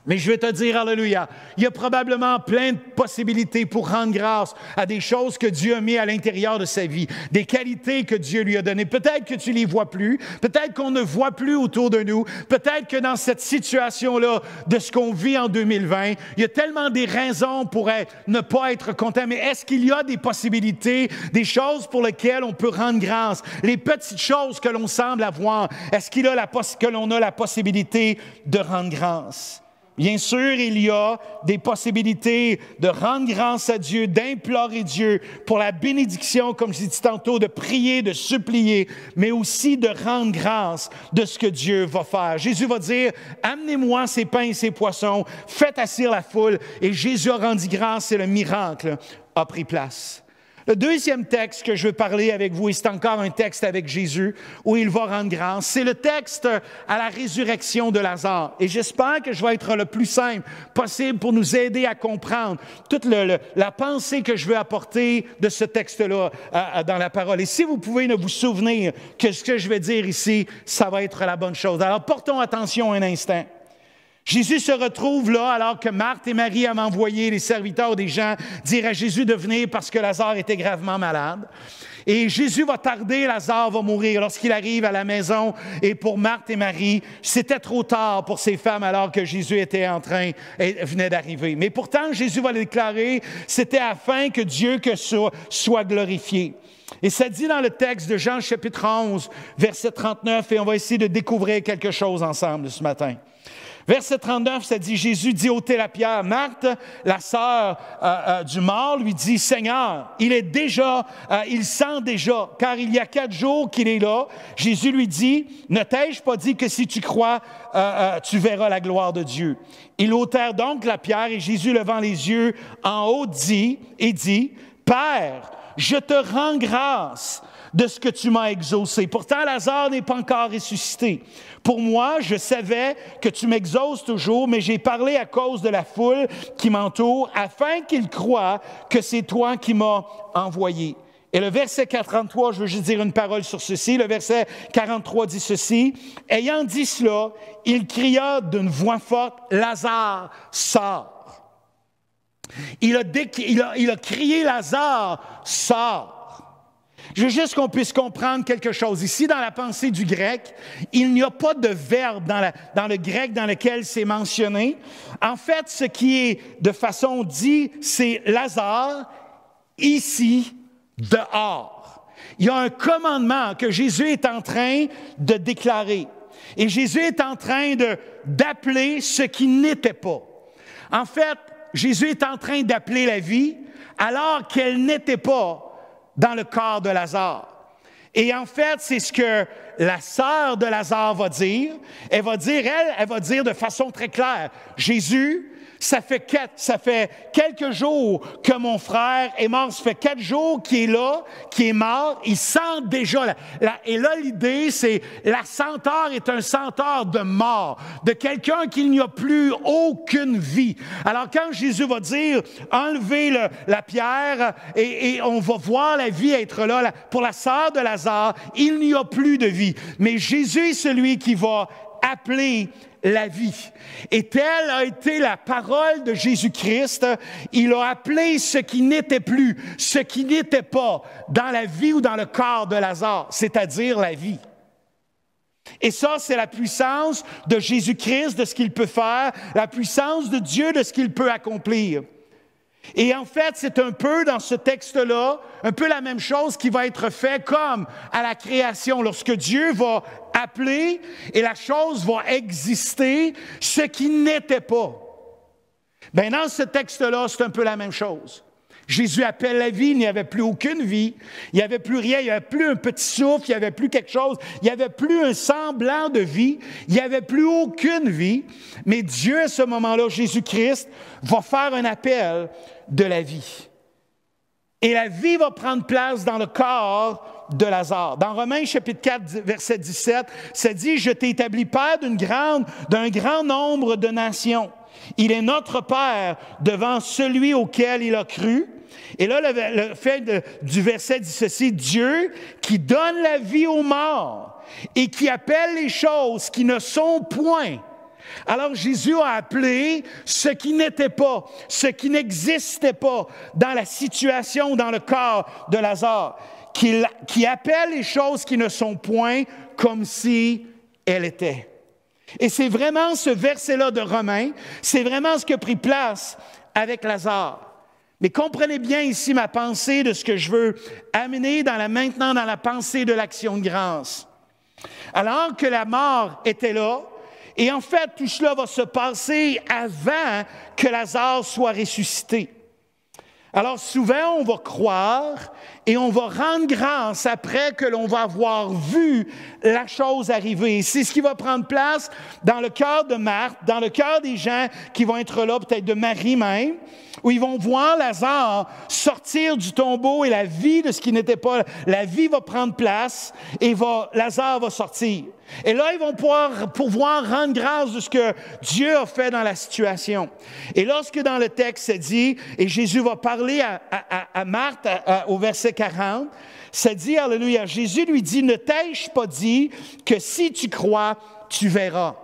Mais je vais te dire, alléluia, il y a probablement plein de possibilités pour rendre grâce à des choses que Dieu a mis à l'intérieur de sa vie, des qualités que Dieu lui a données. Peut-être que tu ne les vois plus, peut-être qu'on ne voit plus autour de nous, peut-être que dans cette situation-là de ce qu'on vit en 2020, il y a tellement des raisons pour ne pas être content. Mais est-ce qu'il y a des possibilités, des choses pour lesquelles on peut rendre grâce, les petites choses que l'on semble avoir, est-ce que l'on a la possibilité de rendre grâce? Bien sûr, il y a des possibilités de rendre grâce à Dieu, d'implorer Dieu pour la bénédiction, comme j'ai dit tantôt, de prier, de supplier, mais aussi de rendre grâce de ce que Dieu va faire. Jésus va dire, « Amenez-moi ces pains et ces poissons, faites assire la foule. » Et Jésus a rendu grâce et le miracle a pris place. Le deuxième texte que je veux parler avec vous, et c'est encore un texte avec Jésus, où il va rendre grâce, c'est le texte à la résurrection de Lazare. Et j'espère que je vais être le plus simple possible pour nous aider à comprendre toute la pensée que je veux apporter de ce texte-là dans la parole. Et si vous pouvez vous souvenir que ce que je vais dire ici, ça va être la bonne chose. Alors, portons attention un instant. Jésus se retrouve là alors que Marthe et Marie avaient envoyé les serviteurs des gens dire à Jésus de venir parce que Lazare était gravement malade. Et Jésus va tarder, Lazare va mourir lorsqu'il arrive à la maison. Et pour Marthe et Marie, c'était trop tard pour ces femmes alors que Jésus venait d'arriver. Mais pourtant, Jésus va le déclarer, c'était afin que Dieu soit glorifié. Et ça dit dans le texte de Jean chapitre 11, verset 39, et on va essayer de découvrir quelque chose ensemble ce matin. Verset 39, ça dit, Jésus dit ôtez la pierre. Marthe, la sœur du mort, lui dit, Seigneur, il sent déjà, car il y a 4 jours qu'il est là. Jésus lui dit, ne t'ai-je pas dit que si tu crois, tu verras la gloire de Dieu. Ils ôtèrent donc la pierre et Jésus, levant les yeux en haut, dit, Père, je te rends grâce de ce que tu m'as exaucé. Pourtant, Lazare n'est pas encore ressuscité. Pour moi, je savais que tu m'exauces toujours, mais j'ai parlé à cause de la foule qui m'entoure, afin qu'ils croient que c'est toi qui m'as envoyé. Et le verset 43, je veux juste dire une parole sur ceci. Le verset 43 dit ceci. Ayant dit cela, il cria d'une voix forte, Lazare, sors. Il a crié, Lazare, sors. Je veux juste qu'on puisse comprendre quelque chose. Ici, dans la pensée du grec, il n'y a pas de verbe dans le grec dans lequel c'est mentionné. En fait, ce qui est de façon dit, c'est Lazare, ici, dehors. Il y a un commandement que Jésus est en train de déclarer. Et Jésus est en train d'appeler ce qui n'était pas. En fait, Jésus est en train d'appeler la vie alors qu'elle n'était pas dans le corps de Lazare. Et en fait, c'est ce que la sœur de Lazare va dire. Elle va dire de façon très claire, Jésus, ça fait quelques jours que mon frère est mort. Ça fait 4 jours qu'il est là, qu'il est mort. Il sent déjà. Et là, l'idée, c'est la senteur est un senteur de mort, de quelqu'un qu'il n'y a plus aucune vie. Alors, quand Jésus va dire, enlevez la pierre et on va voir la vie être là, pour la sœur de Lazare, il n'y a plus de vie. Mais Jésus est celui qui va appeler la vie. Et telle a été la parole de Jésus-Christ. Il a appelé ce qui n'était plus, ce qui n'était pas dans la vie ou dans le corps de Lazare, c'est-à-dire la vie. Et ça, c'est la puissance de Jésus-Christ, de ce qu'il peut faire, la puissance de Dieu, de ce qu'il peut accomplir. Et en fait, c'est un peu dans ce texte-là, un peu la même chose qui va être fait comme à la création, lorsque Dieu va appeler et la chose va exister, ce qui n'était pas. Bien, dans ce texte-là, c'est un peu la même chose. Jésus appelle la vie, il n'y avait plus aucune vie, il n'y avait plus rien, il n'y avait plus un petit souffle, il n'y avait plus quelque chose, il n'y avait plus un semblant de vie, il n'y avait plus aucune vie. Mais Dieu, à ce moment-là, Jésus-Christ, va faire un appel de la vie. Et la vie va prendre place dans le corps de Lazare. Dans Romains chapitre 4, verset 17, ça dit « Je t'ai établi père d'un grand nombre de nations. Il est notre Père devant celui auquel il a cru. » Et là, le fait du verset dit ceci, « Dieu qui donne la vie aux morts et qui appelle les choses qui ne sont point. » Alors Jésus a appelé ce qui n'était pas, ce qui n'existait pas dans la situation, dans le corps de Lazare, qui appelle les choses qui ne sont point comme si elles étaient. Et c'est vraiment ce verset-là de Romains, c'est vraiment ce qui a pris place avec Lazare. Mais comprenez bien ici ma pensée de ce que je veux amener maintenant dans la pensée de l'action de grâce. Alors que la mort était là, et en fait, tout cela va se passer avant que Lazare soit ressuscité. Alors souvent, on va croire et on va rendre grâce après que l'on va avoir vu la chose arriver. C'est ce qui va prendre place dans le cœur de Marthe, dans le cœur des gens qui vont être là, peut-être de Marie même, où ils vont voir Lazare sortir du tombeau et la vie de ce qui n'était pas, la vie va prendre place et Lazare va sortir. Et là, ils vont pouvoir rendre grâce de ce que Dieu a fait dans la situation. Et lorsque dans le texte, ça dit, et Jésus va parler à Marthe au verset 40, ça dit, alléluia, Jésus lui dit, « Ne t'ai-je pas dit que si tu crois, tu verras? »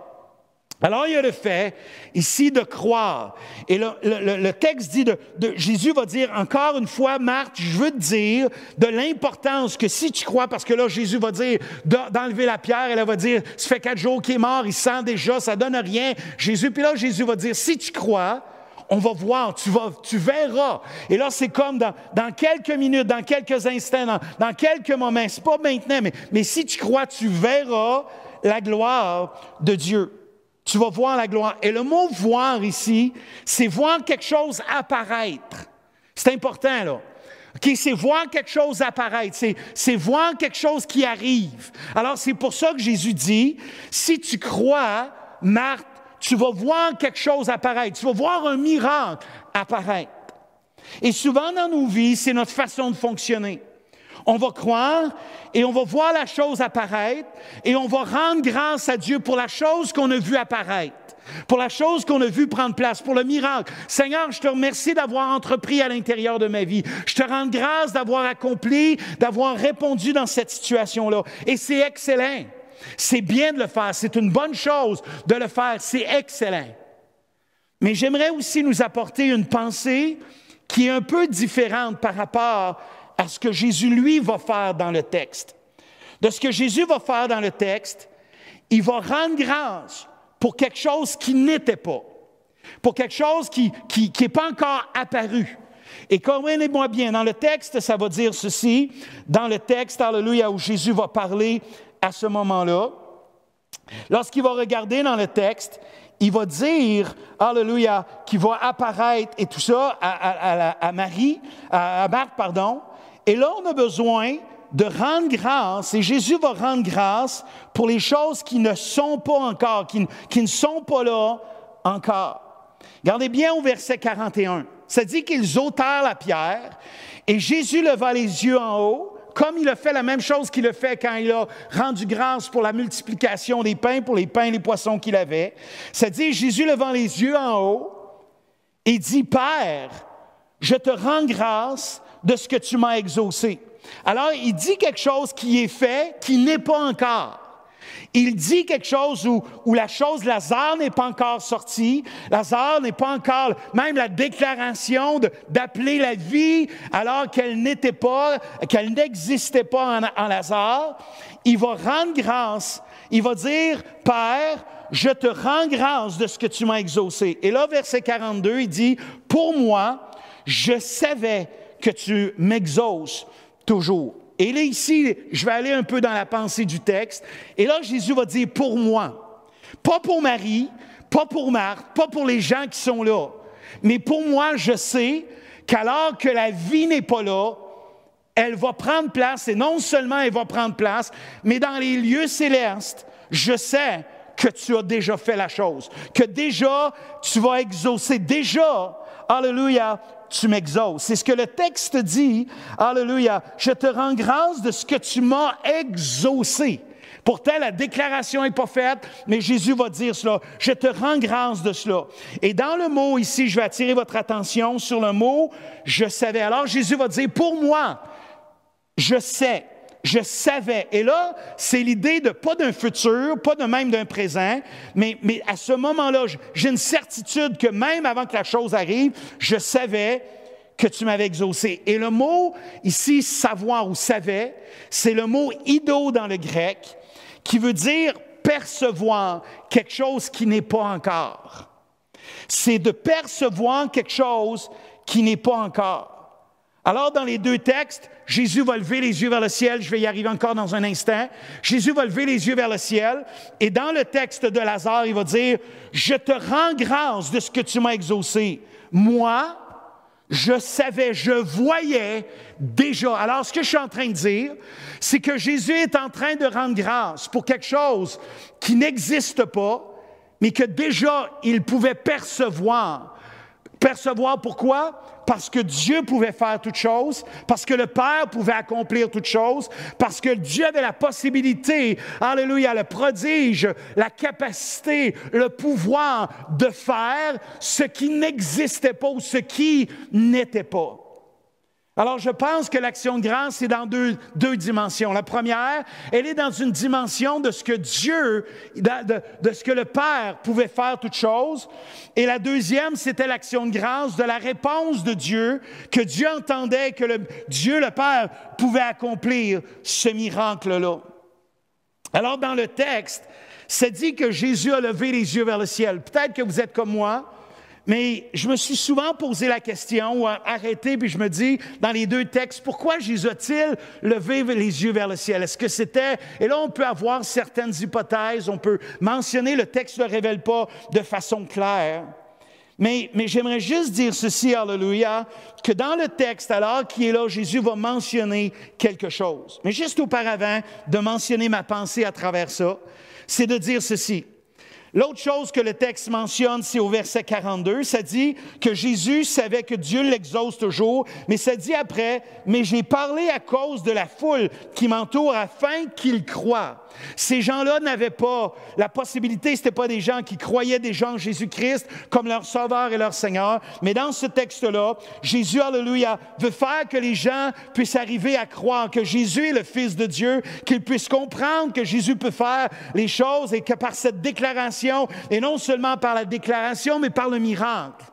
Alors, il y a le fait ici de croire. Et le texte dit, Jésus va dire, encore une fois, Marthe, je veux te dire de l'importance que si tu crois, parce que là, Jésus va dire d'enlever la pierre, elle va dire, ça fait 4 jours qu'il est mort, il sent déjà, ça donne rien. Puis là, Jésus va dire, si tu crois, on va voir, tu verras. Et là, c'est comme dans quelques minutes, dans quelques instants, dans quelques moments, c'est pas maintenant, mais si tu crois, tu verras la gloire de Dieu. Tu vas voir la gloire. Et le mot « voir » ici, c'est voir quelque chose apparaître. C'est important, là. Okay, c'est voir quelque chose apparaître. C'est voir quelque chose qui arrive. Alors, c'est pour ça que Jésus dit, si tu crois, Marthe, tu vas voir quelque chose apparaître. Tu vas voir un miracle apparaître. Et souvent dans nos vies, c'est notre façon de fonctionner. On va croire et on va voir la chose apparaître et on va rendre grâce à Dieu pour la chose qu'on a vue apparaître, pour la chose qu'on a vue prendre place, pour le miracle. Seigneur, je te remercie d'avoir entrepris à l'intérieur de ma vie. Je te rends grâce d'avoir accompli, d'avoir répondu dans cette situation-là. Et c'est excellent. C'est bien de le faire. C'est une bonne chose de le faire. C'est excellent. Mais j'aimerais aussi nous apporter une pensée qui est un peu différente par rapport à ce que Jésus, lui, va faire dans le texte. De ce que Jésus va faire dans le texte, il va rendre grâce pour quelque chose qui n'était pas, pour quelque chose qui n'est pas encore apparu. Et comprenez-moi bien, dans le texte, ça va dire ceci, dans le texte, alléluia, où Jésus va parler à ce moment-là, Lorsqu'il va regarder dans le texte, il va dire, alléluia, qu'il va apparaître et tout ça à Marthe, pardon. Et là, on a besoin de rendre grâce, et Jésus va rendre grâce pour les choses qui ne sont pas encore, qui ne sont pas là encore. Regardez bien au verset 41. Ça dit qu'ils ôtèrent la pierre, et Jésus leva les yeux en haut, comme il a fait la même chose qu'il a fait quand il a rendu grâce pour la multiplication des pains, pour les pains et les poissons qu'il avait. Ça dit, Jésus levant les yeux en haut, et dit, Père, je te rends grâce de ce que tu m'as exaucé. Alors, il dit quelque chose qui est fait, qui n'est pas encore. Il dit quelque chose où la chose, Lazare n'est pas encore sorti, Lazare n'est pas encore, même la déclaration d'appeler la vie alors qu'elle n'était pas, qu'elle n'existait pas en Lazare. Il va rendre grâce, il va dire, Père, je te rends grâce de ce que tu m'as exaucé. Et là, verset 42, il dit, pour moi, je savais que tu m'exauces toujours. Et là, ici, je vais aller un peu dans la pensée du texte. Et là, Jésus va dire « pour moi ». Pas pour Marie, pas pour Marthe, pas pour les gens qui sont là. Mais pour moi, je sais qu'alors que la vie n'est pas là, elle va prendre place. Et non seulement elle va prendre place, mais dans les lieux célestes, je sais que tu as déjà fait la chose. Que déjà, tu vas exaucer. Déjà, alléluia, tu m'exauces. C'est ce que le texte dit. Alléluia. Je te rends grâce de ce que tu m'as exaucé. Pourtant, la déclaration n'est pas faite, mais Jésus va dire cela. Je te rends grâce de cela. Et dans le mot ici, je vais attirer votre attention sur le mot « je savais ». Alors, Jésus va dire « pour moi, je sais ». Je savais. Et là, c'est l'idée de pas d'un futur, pas de même d'un présent, mais à ce moment-là, j'ai une certitude que même avant que la chose arrive, je savais que tu m'avais exaucé. Et le mot ici, savoir ou savait, c'est le mot ido dans le grec, qui veut dire percevoir quelque chose qui n'est pas encore. C'est de percevoir quelque chose qui n'est pas encore. Alors, dans les deux textes, Jésus va lever les yeux vers le ciel. Je vais y arriver encore dans un instant. Jésus va lever les yeux vers le ciel. Et dans le texte de Lazare, il va dire, « Je te rends grâce de ce que tu m'as exaucé. Moi, je savais, je voyais déjà. » Alors, ce que je suis en train de dire, c'est que Jésus est en train de rendre grâce pour quelque chose qui n'existe pas, mais que déjà, il pouvait percevoir. Percevoir pourquoi? Parce que Dieu pouvait faire toutes choses, parce que le Père pouvait accomplir toutes choses, parce que Dieu avait la possibilité, alléluia, le prodige, la capacité, le pouvoir de faire ce qui n'existait pas ou ce qui n'était pas. Alors, je pense que l'action de grâce est dans deux dimensions. La première, elle est dans une dimension de ce que Dieu, de ce que le Père pouvait faire toutes choses. Et la deuxième, c'était l'action de grâce de la réponse de Dieu, que Dieu entendait, que Dieu, le Père, pouvait accomplir ce miracle-là. Alors, dans le texte, c'est dit que Jésus a levé les yeux vers le ciel. Peut-être que vous êtes comme moi, mais je me suis souvent posé la question, ou arrêté, puis je me dis, dans les deux textes, pourquoi Jésus a-t-il levé les yeux vers le ciel? Est-ce que c'était... Et là, on peut avoir certaines hypothèses, on peut mentionner, le texte ne le révèle pas de façon claire. Mais j'aimerais juste dire ceci, alléluia, que dans le texte, alors qui est là, Jésus va mentionner quelque chose. Mais juste auparavant de mentionner ma pensée à travers ça, c'est de dire ceci. L'autre chose que le texte mentionne, c'est au verset 42, ça dit que Jésus savait que Dieu l'exauce toujours, mais ça dit après, « Mais j'ai parlé à cause de la foule qui m'entoure afin qu'ils croient. » Ces gens-là n'avaient pas la possibilité, ce n'étaient pas des gens qui croyaient déjà en Jésus-Christ comme leur Sauveur et leur Seigneur, mais dans ce texte-là, Jésus, alléluia, veut faire que les gens puissent arriver à croire que Jésus est le Fils de Dieu, qu'ils puissent comprendre que Jésus peut faire les choses et que par cette déclaration, et non seulement par la déclaration, mais par le miracle,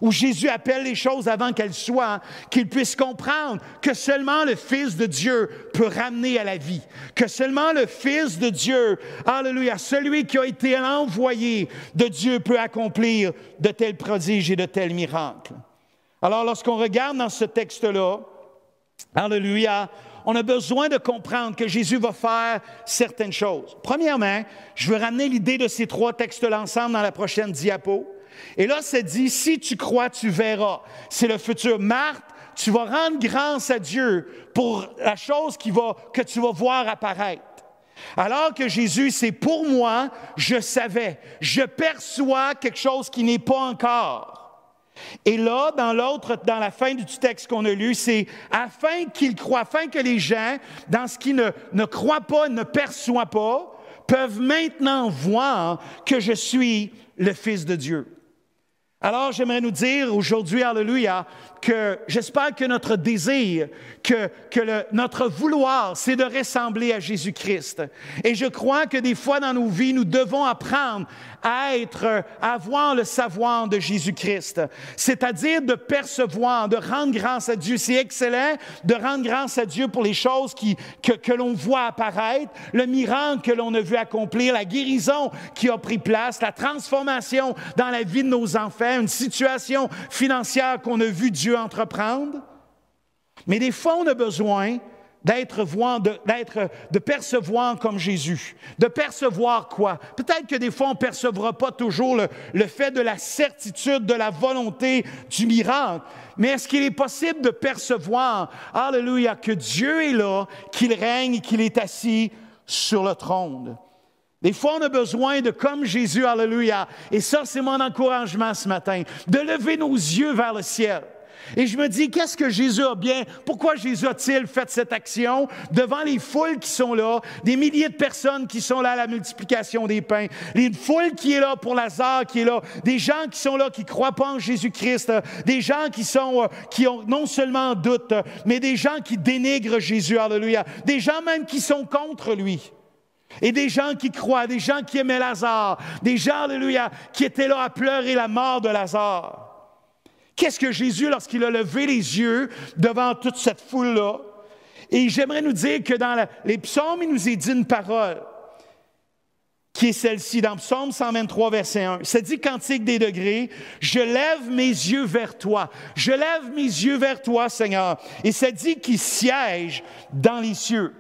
où Jésus appelle les choses avant qu'elles soient, qu'ils puissent comprendre que seulement le Fils de Dieu peut ramener à la vie, que seulement le Fils de Dieu, alléluia, celui qui a été envoyé de Dieu peut accomplir de tels prodiges et de tels miracles. Alors, lorsqu'on regarde dans ce texte-là, alléluia, on a besoin de comprendre que Jésus va faire certaines choses. Premièrement, je veux ramener l'idée de ces 3 textes-là ensemble dans la prochaine diapo. Et là, c'est dit, si tu crois, tu verras. C'est le futur. Marthe, tu vas rendre grâce à Dieu pour la chose que tu vas voir apparaître. Alors que Jésus, c'est pour moi, je savais. Je perçois quelque chose qui n'est pas encore. Et là, dans la fin du texte qu'on a lu, c'est afin qu'ils croient, afin que les gens, dans ce qu'ils ne croient pas, ne perçoivent pas, peuvent maintenant voir que je suis le Fils de Dieu. Alors, j'aimerais nous dire aujourd'hui, alléluia, que j'espère que notre désir, notre vouloir, c'est de ressembler à Jésus-Christ. Et je crois que des fois dans nos vies, nous devons apprendre à avoir le savoir de Jésus-Christ. C'est-à-dire de percevoir, de rendre grâce à Dieu. C'est excellent de rendre grâce à Dieu pour les choses que l'on voit apparaître, le miracle que l'on a vu accomplir, la guérison qui a pris place, la transformation dans la vie de nos enfants, une situation financière qu'on a vu Dieu entreprendre. Mais des fois, on a besoin de percevoir comme Jésus. De percevoir quoi? Peut-être que des fois, on ne percevra pas toujours le fait de la certitude, de la volonté du miracle. Mais est-ce qu'il est possible de percevoir, alléluia, que Dieu est là, qu'il règne et qu'il est assis sur le trône? Des fois, on a besoin de, comme Jésus, alléluia, et ça, c'est mon encouragement ce matin, de lever nos yeux vers le ciel. Et je me dis, qu'est-ce que Jésus a bien, pourquoi Jésus a-t-il fait cette action devant les foules qui sont là, des milliers de personnes qui sont là à la multiplication des pains, une foule qui est là pour Lazare, qui est là, des gens qui sont là qui ne croient pas en Jésus-Christ, des gens qui ont non seulement doute, mais des gens qui dénigrent Jésus, alléluia, des gens même qui sont contre lui. Et des gens qui croient, des gens qui aimaient Lazare, des gens, alléluia, qui étaient là à pleurer la mort de Lazare. Qu'est-ce que Jésus, lorsqu'il a levé les yeux devant toute cette foule-là, et j'aimerais nous dire que dans les psaumes, il nous est dit une parole, qui est celle-ci, dans Psaume 123, verset 1. Ça dit, Cantique des degrés, « Je lève mes yeux vers toi. Je lève mes yeux vers toi, Seigneur. » Et ça dit qu'il siège dans les cieux.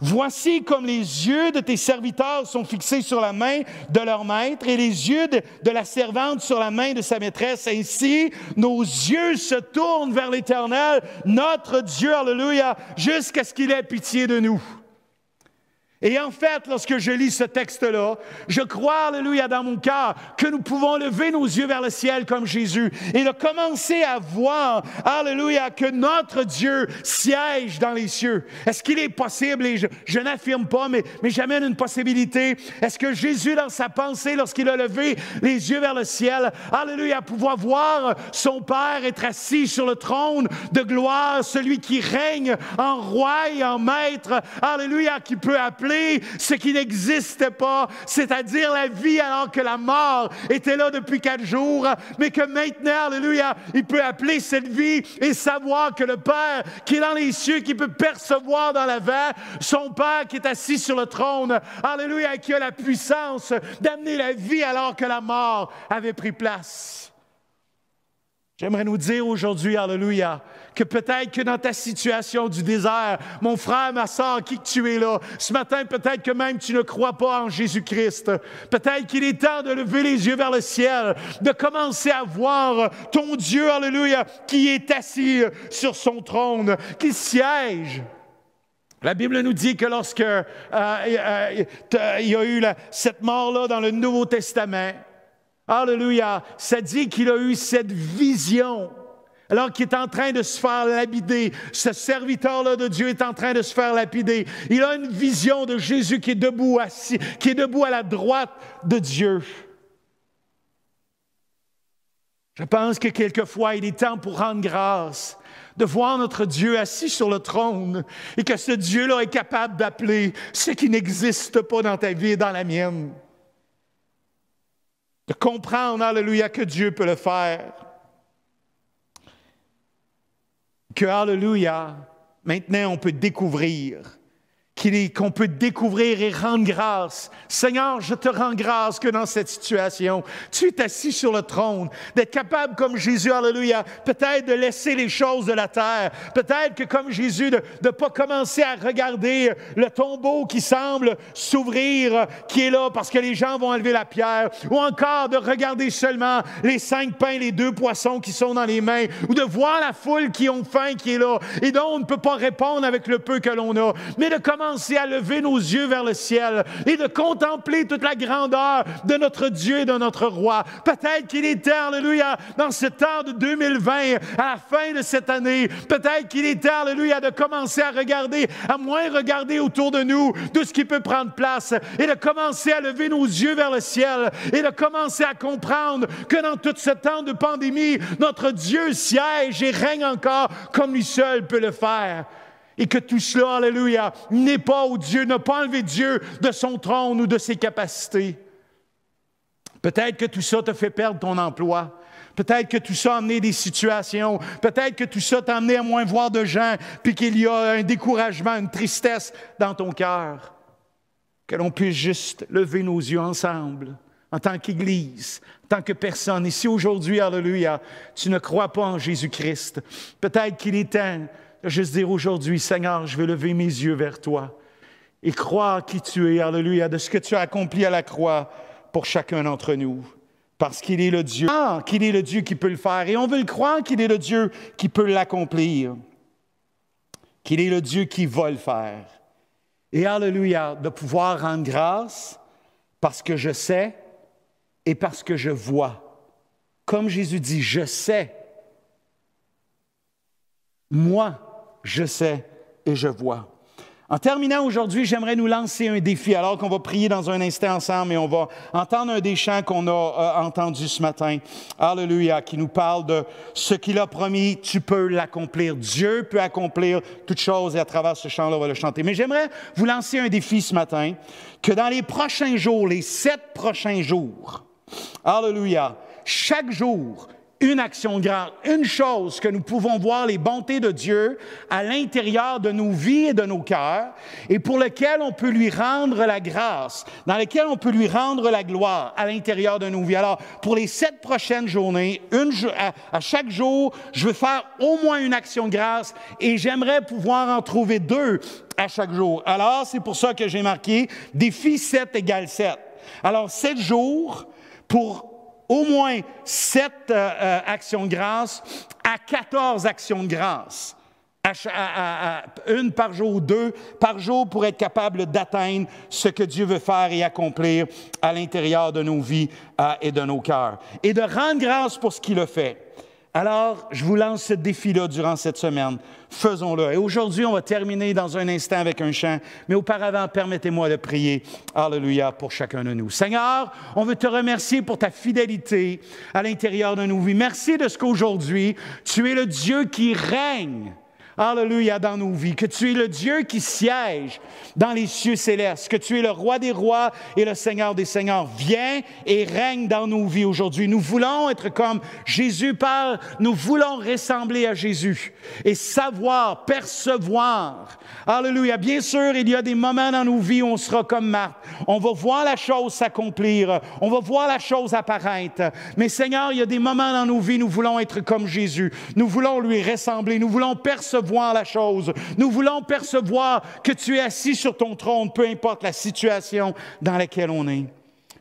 Voici comme les yeux de tes serviteurs sont fixés sur la main de leur maître et les yeux de la servante sur la main de sa maîtresse. Ainsi, nos yeux se tournent vers l'Éternel, notre Dieu, alléluia, jusqu'à ce qu'il ait pitié de nous. Et en fait, lorsque je lis ce texte-là, je crois, alléluia, dans mon cœur, que nous pouvons lever nos yeux vers le ciel comme Jésus et de commencer à voir, alléluia, que notre Dieu siège dans les cieux. Est-ce qu'il est possible, et je n'affirme pas, mais j'amène une possibilité, est-ce que Jésus, dans sa pensée, lorsqu'il a levé les yeux vers le ciel, alléluia, pouvoir voir son Père être assis sur le trône de gloire, celui qui règne en roi et en maître, alléluia, qui peut appeler ce qui n'existait pas, c'est-à-dire la vie alors que la mort était là depuis 4 jours, mais que maintenant, alléluia, il peut appeler cette vie et savoir que le Père qui est dans les cieux, qui peut percevoir dans l'avant, son Père qui est assis sur le trône, alléluia, qui a la puissance d'amener la vie alors que la mort avait pris place. J'aimerais nous dire aujourd'hui, alléluia, que peut-être que dans ta situation du désert, mon frère, ma soeur, qui que tu es là, ce matin, peut-être que même tu ne crois pas en Jésus-Christ. Peut-être qu'il est temps de lever les yeux vers le ciel, de commencer à voir ton Dieu, alléluia, qui est assis sur son trône, qui siège. La Bible nous dit que lorsque il y a eu cette mort-là dans le Nouveau Testament, alléluia, ça dit qu'il a eu cette vision, alors qu'il est en train de se faire lapider. Ce serviteur-là de Dieu est en train de se faire lapider. Il a une vision de Jésus qui est debout, assis, qui est debout à la droite de Dieu. Je pense que quelquefois, il est temps pour rendre grâce, de voir notre Dieu assis sur le trône et que ce Dieu-là est capable d'appeler ce qui n'existe pas dans ta vie et dans la mienne. De comprendre, alléluia, que Dieu peut le faire. Que, alléluia, maintenant on peut découvrir qu'on peut découvrir et rendre grâce. Seigneur, je te rends grâce que dans cette situation, tu es assis sur le trône, d'être capable comme Jésus, alléluia, peut-être de laisser les choses de la terre, peut-être que comme Jésus, de ne pas commencer à regarder le tombeau qui semble s'ouvrir, qui est là parce que les gens vont enlever la pierre, ou encore de regarder seulement les 5 pains, les 2 poissons qui sont dans les mains, ou de voir la foule qui ont faim, qui est là, et dont on ne peut pas répondre avec le peu que l'on a, mais de commencer à lever nos yeux vers le ciel et de contempler toute la grandeur de notre Dieu et de notre Roi. Peut-être qu'il est temps, alléluia, dans ce temps de 2020, à la fin de cette année, peut-être qu'il est temps, alléluia, de commencer à regarder, à moins regarder autour de nous tout ce qui peut prendre place et de commencer à lever nos yeux vers le ciel et de commencer à comprendre que dans tout ce temps de pandémie, notre Dieu siège et règne encore comme lui seul peut le faire. Et que tout cela, alléluia, n'est pas où Dieu n'a pas enlevé Dieu de son trône ou de ses capacités. Peut-être que tout ça te fait perdre ton emploi. Peut-être que tout ça a amené des situations. Peut-être que tout ça t'a amené à moins voir de gens, puis qu'il y a un découragement, une tristesse dans ton cœur. Que l'on puisse juste lever nos yeux ensemble, en tant qu'Église, en tant que personne. Et si aujourd'hui, alléluia, tu ne crois pas en Jésus-Christ, peut-être qu'il est temps de juste dire aujourd'hui, Seigneur, je vais lever mes yeux vers toi et croire qui tu es, alléluia, de ce que tu as accompli à la croix pour chacun d'entre nous. Parce qu'il est le Dieu, qu'il est le Dieu qui peut le faire. Et on veut le croire qu'il est le Dieu qui peut l'accomplir. Qu'il est le Dieu qui va le faire. Et alléluia, de pouvoir rendre grâce parce que je sais et parce que je vois. Comme Jésus dit, je sais. Moi, je sais et je vois. En terminant aujourd'hui, j'aimerais nous lancer un défi, alors qu'on va prier dans un instant ensemble et on va entendre un des chants qu'on a entendu ce matin. Alléluia, qui nous parle de ce qu'il a promis, tu peux l'accomplir. Dieu peut accomplir toutes choses et à travers ce chant-là, on va le chanter. Mais j'aimerais vous lancer un défi ce matin, que dans les prochains jours, les 7 prochains jours, alléluia, chaque jour, une action grande, une chose que nous pouvons voir les bontés de Dieu à l'intérieur de nos vies et de nos cœurs et pour lequel on peut lui rendre la grâce, dans lequel on peut lui rendre la gloire à l'intérieur de nos vies. Alors, pour les 7 prochaines journées, à chaque jour, je veux faire au moins une action de grâce et j'aimerais pouvoir en trouver 2 à chaque jour. Alors, c'est pour ça que j'ai marqué défi 7 égale 7. Alors, 7 jours pour au moins 7 actions de grâce à 14 actions de grâce. Une par jour, 2 par jour pour être capable d'atteindre ce que Dieu veut faire et accomplir à l'intérieur de nos vies et de nos cœurs. Et de rendre grâce pour ce qu'il a fait. Alors, je vous lance ce défi-là durant cette semaine. Faisons-le. Et aujourd'hui, on va terminer dans un instant avec un chant, mais auparavant, permettez-moi de prier. Alléluia pour chacun de nous. Seigneur, on veut te remercier pour ta fidélité à l'intérieur de nos vies. Merci de ce qu'aujourd'hui, tu es le Dieu qui règne. Alléluia, dans nos vies, que tu es le Dieu qui siège dans les cieux célestes, que tu es le Roi des rois et le Seigneur des seigneurs. Viens et règne dans nos vies aujourd'hui. Nous voulons être comme Jésus parle, nous voulons ressembler à Jésus et savoir, percevoir. Alléluia. Bien sûr, il y a des moments dans nos vies où on sera comme Marthe. On va voir la chose s'accomplir, on va voir la chose apparaître. Mais Seigneur, il y a des moments dans nos vies, nous voulons être comme Jésus. Nous voulons lui ressembler, nous voulons percevoir la chose. Nous voulons percevoir que tu es assis sur ton trône, peu importe la situation dans laquelle on est.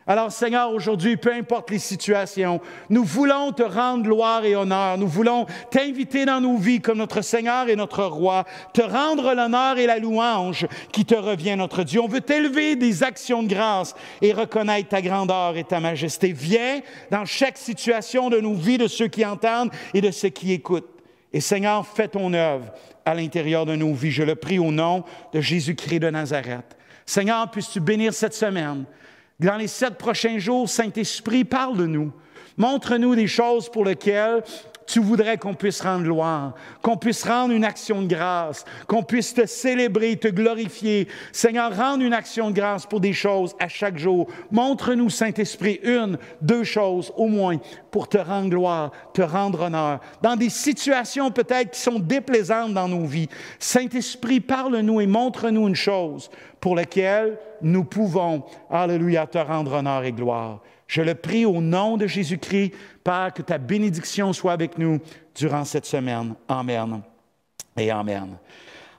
Alors, Seigneur, aujourd'hui, peu importe les situations, nous voulons te rendre gloire et honneur. Nous voulons t'inviter dans nos vies comme notre Seigneur et notre Roi, te rendre l'honneur et la louange qui te revient, notre Dieu. On veut t'élever des actions de grâce et reconnaître ta grandeur et ta majesté. Viens dans chaque situation de nos vies, de ceux qui entendent et de ceux qui écoutent. Et Seigneur, fais ton œuvre à l'intérieur de nos vies. Je le prie au nom de Jésus-Christ de Nazareth. Seigneur, puisses-tu bénir cette semaine. Dans les 7 prochains jours, Saint-Esprit, parle de nous. Montre-nous des choses pour lesquelles tu voudrais qu'on puisse rendre gloire, qu'on puisse rendre une action de grâce, qu'on puisse te célébrer, te glorifier. Seigneur, rendre une action de grâce pour des choses à chaque jour. Montre-nous, Saint-Esprit, 1, 2 choses au moins pour te rendre gloire, te rendre honneur. Dans des situations peut-être qui sont déplaisantes dans nos vies, Saint-Esprit, parle-nous et montre-nous une chose pour laquelle nous pouvons, alléluia, te rendre honneur et gloire. Je le prie au nom de Jésus-Christ, Père, que ta bénédiction soit avec nous durant cette semaine. Amen et amen.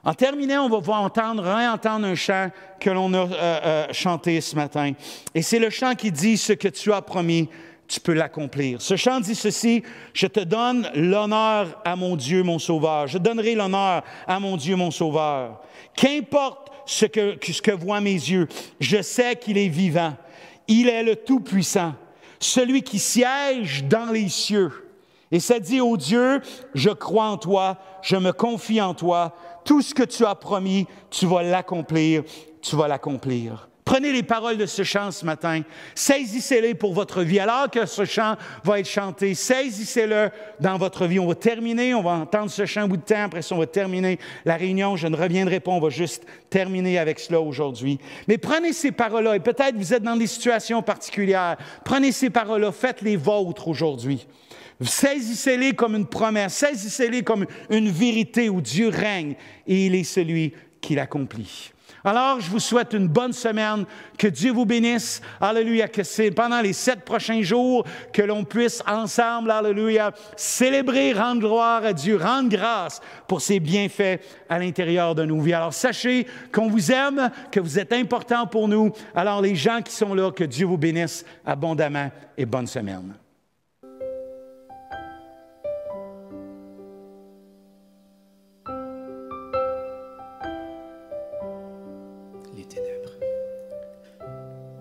En terminant, on va réentendre un chant que l'on a chanté ce matin. Et c'est le chant qui dit « Ce que tu as promis, tu peux l'accomplir ». Ce chant dit ceci: « Je te donne l'honneur à mon Dieu, mon Sauveur. Je donnerai l'honneur à mon Dieu, mon Sauveur. Qu'importe ce que voient mes yeux, je sais qu'il est vivant. Il est le Tout-Puissant, celui qui siège dans les cieux. » Et ça dit: « Ô Dieu, je crois en toi, je me confie en toi. Tout ce que tu as promis, tu vas l'accomplir, tu vas l'accomplir. » Prenez les paroles de ce chant ce matin, saisissez-les pour votre vie. Alors que ce chant va être chanté, saisissez-le dans votre vie. On va terminer, on va entendre ce chant un bout de temps, après ça on va terminer la réunion. Je ne reviendrai pas, on va juste terminer avec cela aujourd'hui. Mais prenez ces paroles-là, et peut-être vous êtes dans des situations particulières. Prenez ces paroles-là, faites-les vôtres aujourd'hui. Saisissez-les comme une promesse, saisissez-les comme une vérité où Dieu règne et il est celui qui l'accomplit. Alors, je vous souhaite une bonne semaine, que Dieu vous bénisse, alléluia, que c'est pendant les 7 prochains jours que l'on puisse ensemble, alléluia, célébrer, rendre gloire à Dieu, rendre grâce pour ses bienfaits à l'intérieur de nos vies. Alors, sachez qu'on vous aime, que vous êtes important pour nous. Alors, les gens qui sont là, que Dieu vous bénisse abondamment et bonne semaine.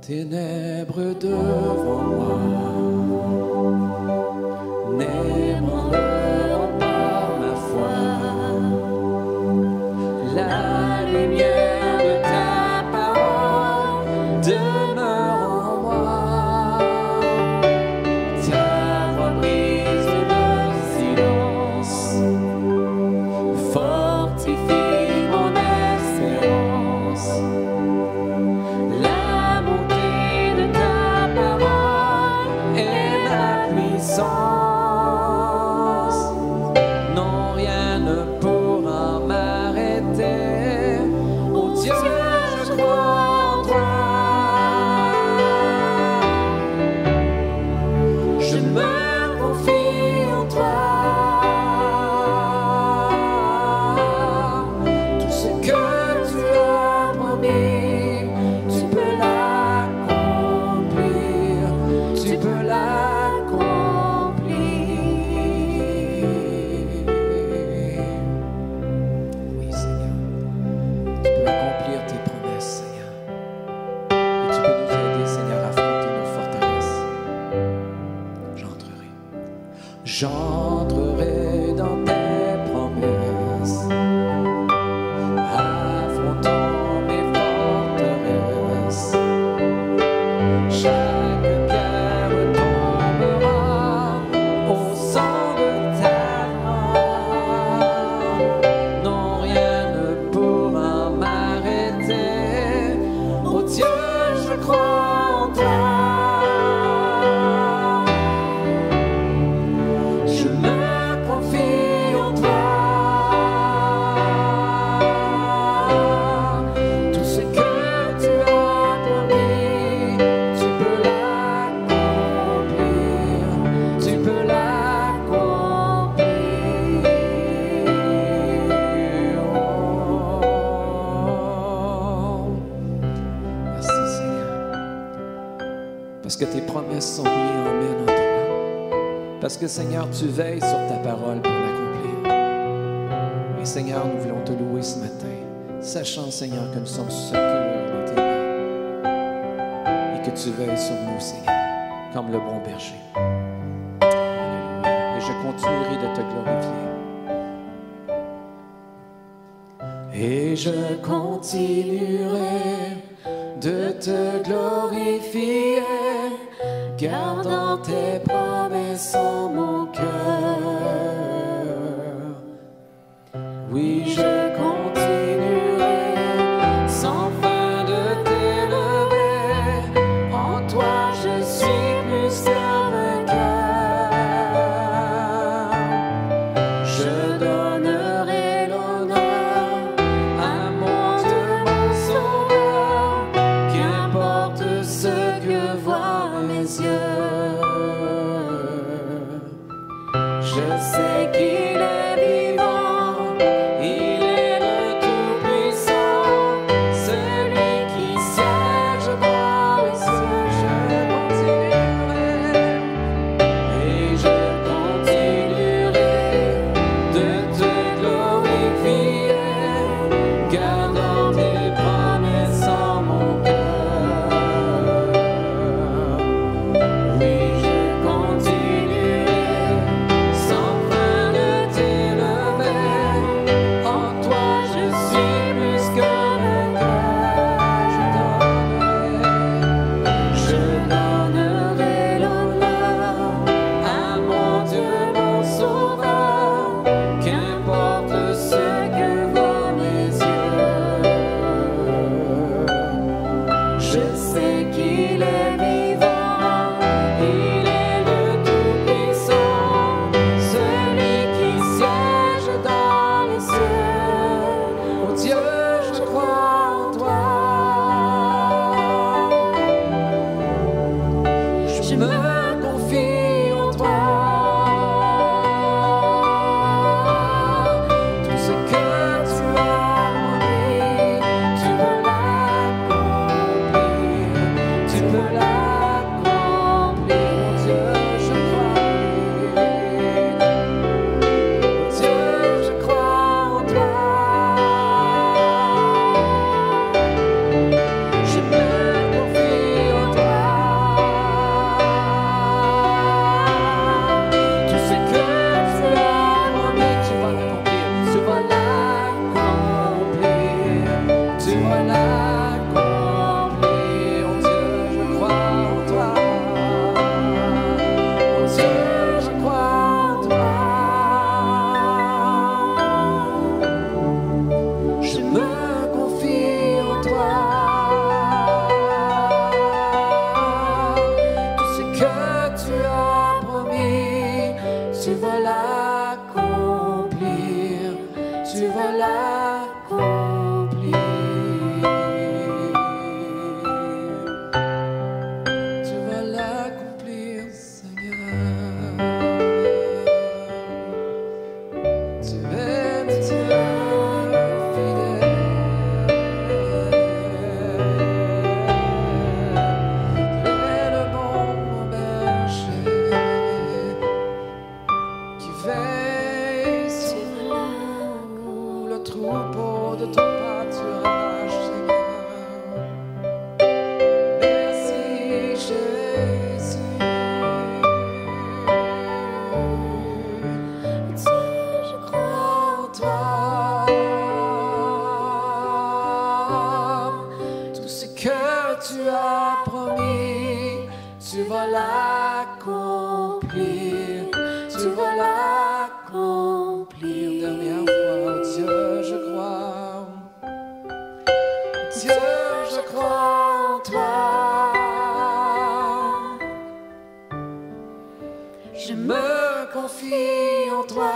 Ténèbres devant moi, n'ébranleront pas ma foi. La lumière de ta parole demeure en moi. Ta voix brise le silence, fortifie mon espérance. Non, rien ne pourra m'arrêter. Oh Dieu, je crois en toi. Je me confie en toi. Tout ce que tu as promis, tu peux l'accomplir. Tu peux l'accomplir. J'entrerai dans tes promesses, affrontant mes forteresses. Chaque pierre tombera au sang de ta main. Non, rien ne pourra m'arrêter. Oh Dieu, je crois en toi. Parce que tes promesses sont oui et amen en toi. Parce que Seigneur, tu veilles sur ta parole pour l'accomplir. Et Seigneur, nous voulons te louer ce matin, sachant Seigneur que nous sommes secures dans tes mains et que tu veilles sur nous, Seigneur, comme le bon berger. Alléluia. Et je continuerai de te glorifier. Et je continuerai de te glorifier, gardant tes promesses en mon cœur. mes yeux. Je sais qu'il est vivant, il est le Tout-Puissant, celui qui siège dans les cieux. Je continuerai et je continuerai de te glorifier, gardant tes promesses en mon cœur. Oui, je continuerai sans fin de t'élever. En toi je suis plus que vainqueur. Je donnerai l'honneur à mon Dieu, mon Sauveur, qu'importe ce que voient mes yeux. Je sais qu'il est vivant, il est le Tout-Puissant, celui qui siège dans les cieux. Oh Dieu, je crois en toi. Je me confie en toi. Tout ce que tu as promis, tu veux l'accomplir. Tu veux l'accomplir. Dieu, je crois. Dieu, je crois en toi. Je me confie en toi. Tout ce que tu as promis, tu vas l'accomplir. Tu vas l'accomplir. Tu vas l'accomplir. Oh Dieu, je crois en toi. Oh Dieu, je crois en toi. Je me confie en toi. Tout ce que tu as promis, tu vas l'accomplir. Tu vas l'accomplir. Tu vas l'accomplir, Seigneur. Tu es le Dieu fidèle. Tu es le bon berger qui veille sur le troupeau de ton pâturage, Seigneur. Merci, Jésus. Dieu, je crois en toi. Tout ce que tu as promis, tu vas l'accomplir. Tu vas l'accomplir. Dernière fois, oh Dieu, je crois. Dieu, je crois en toi. Je me confie en toi.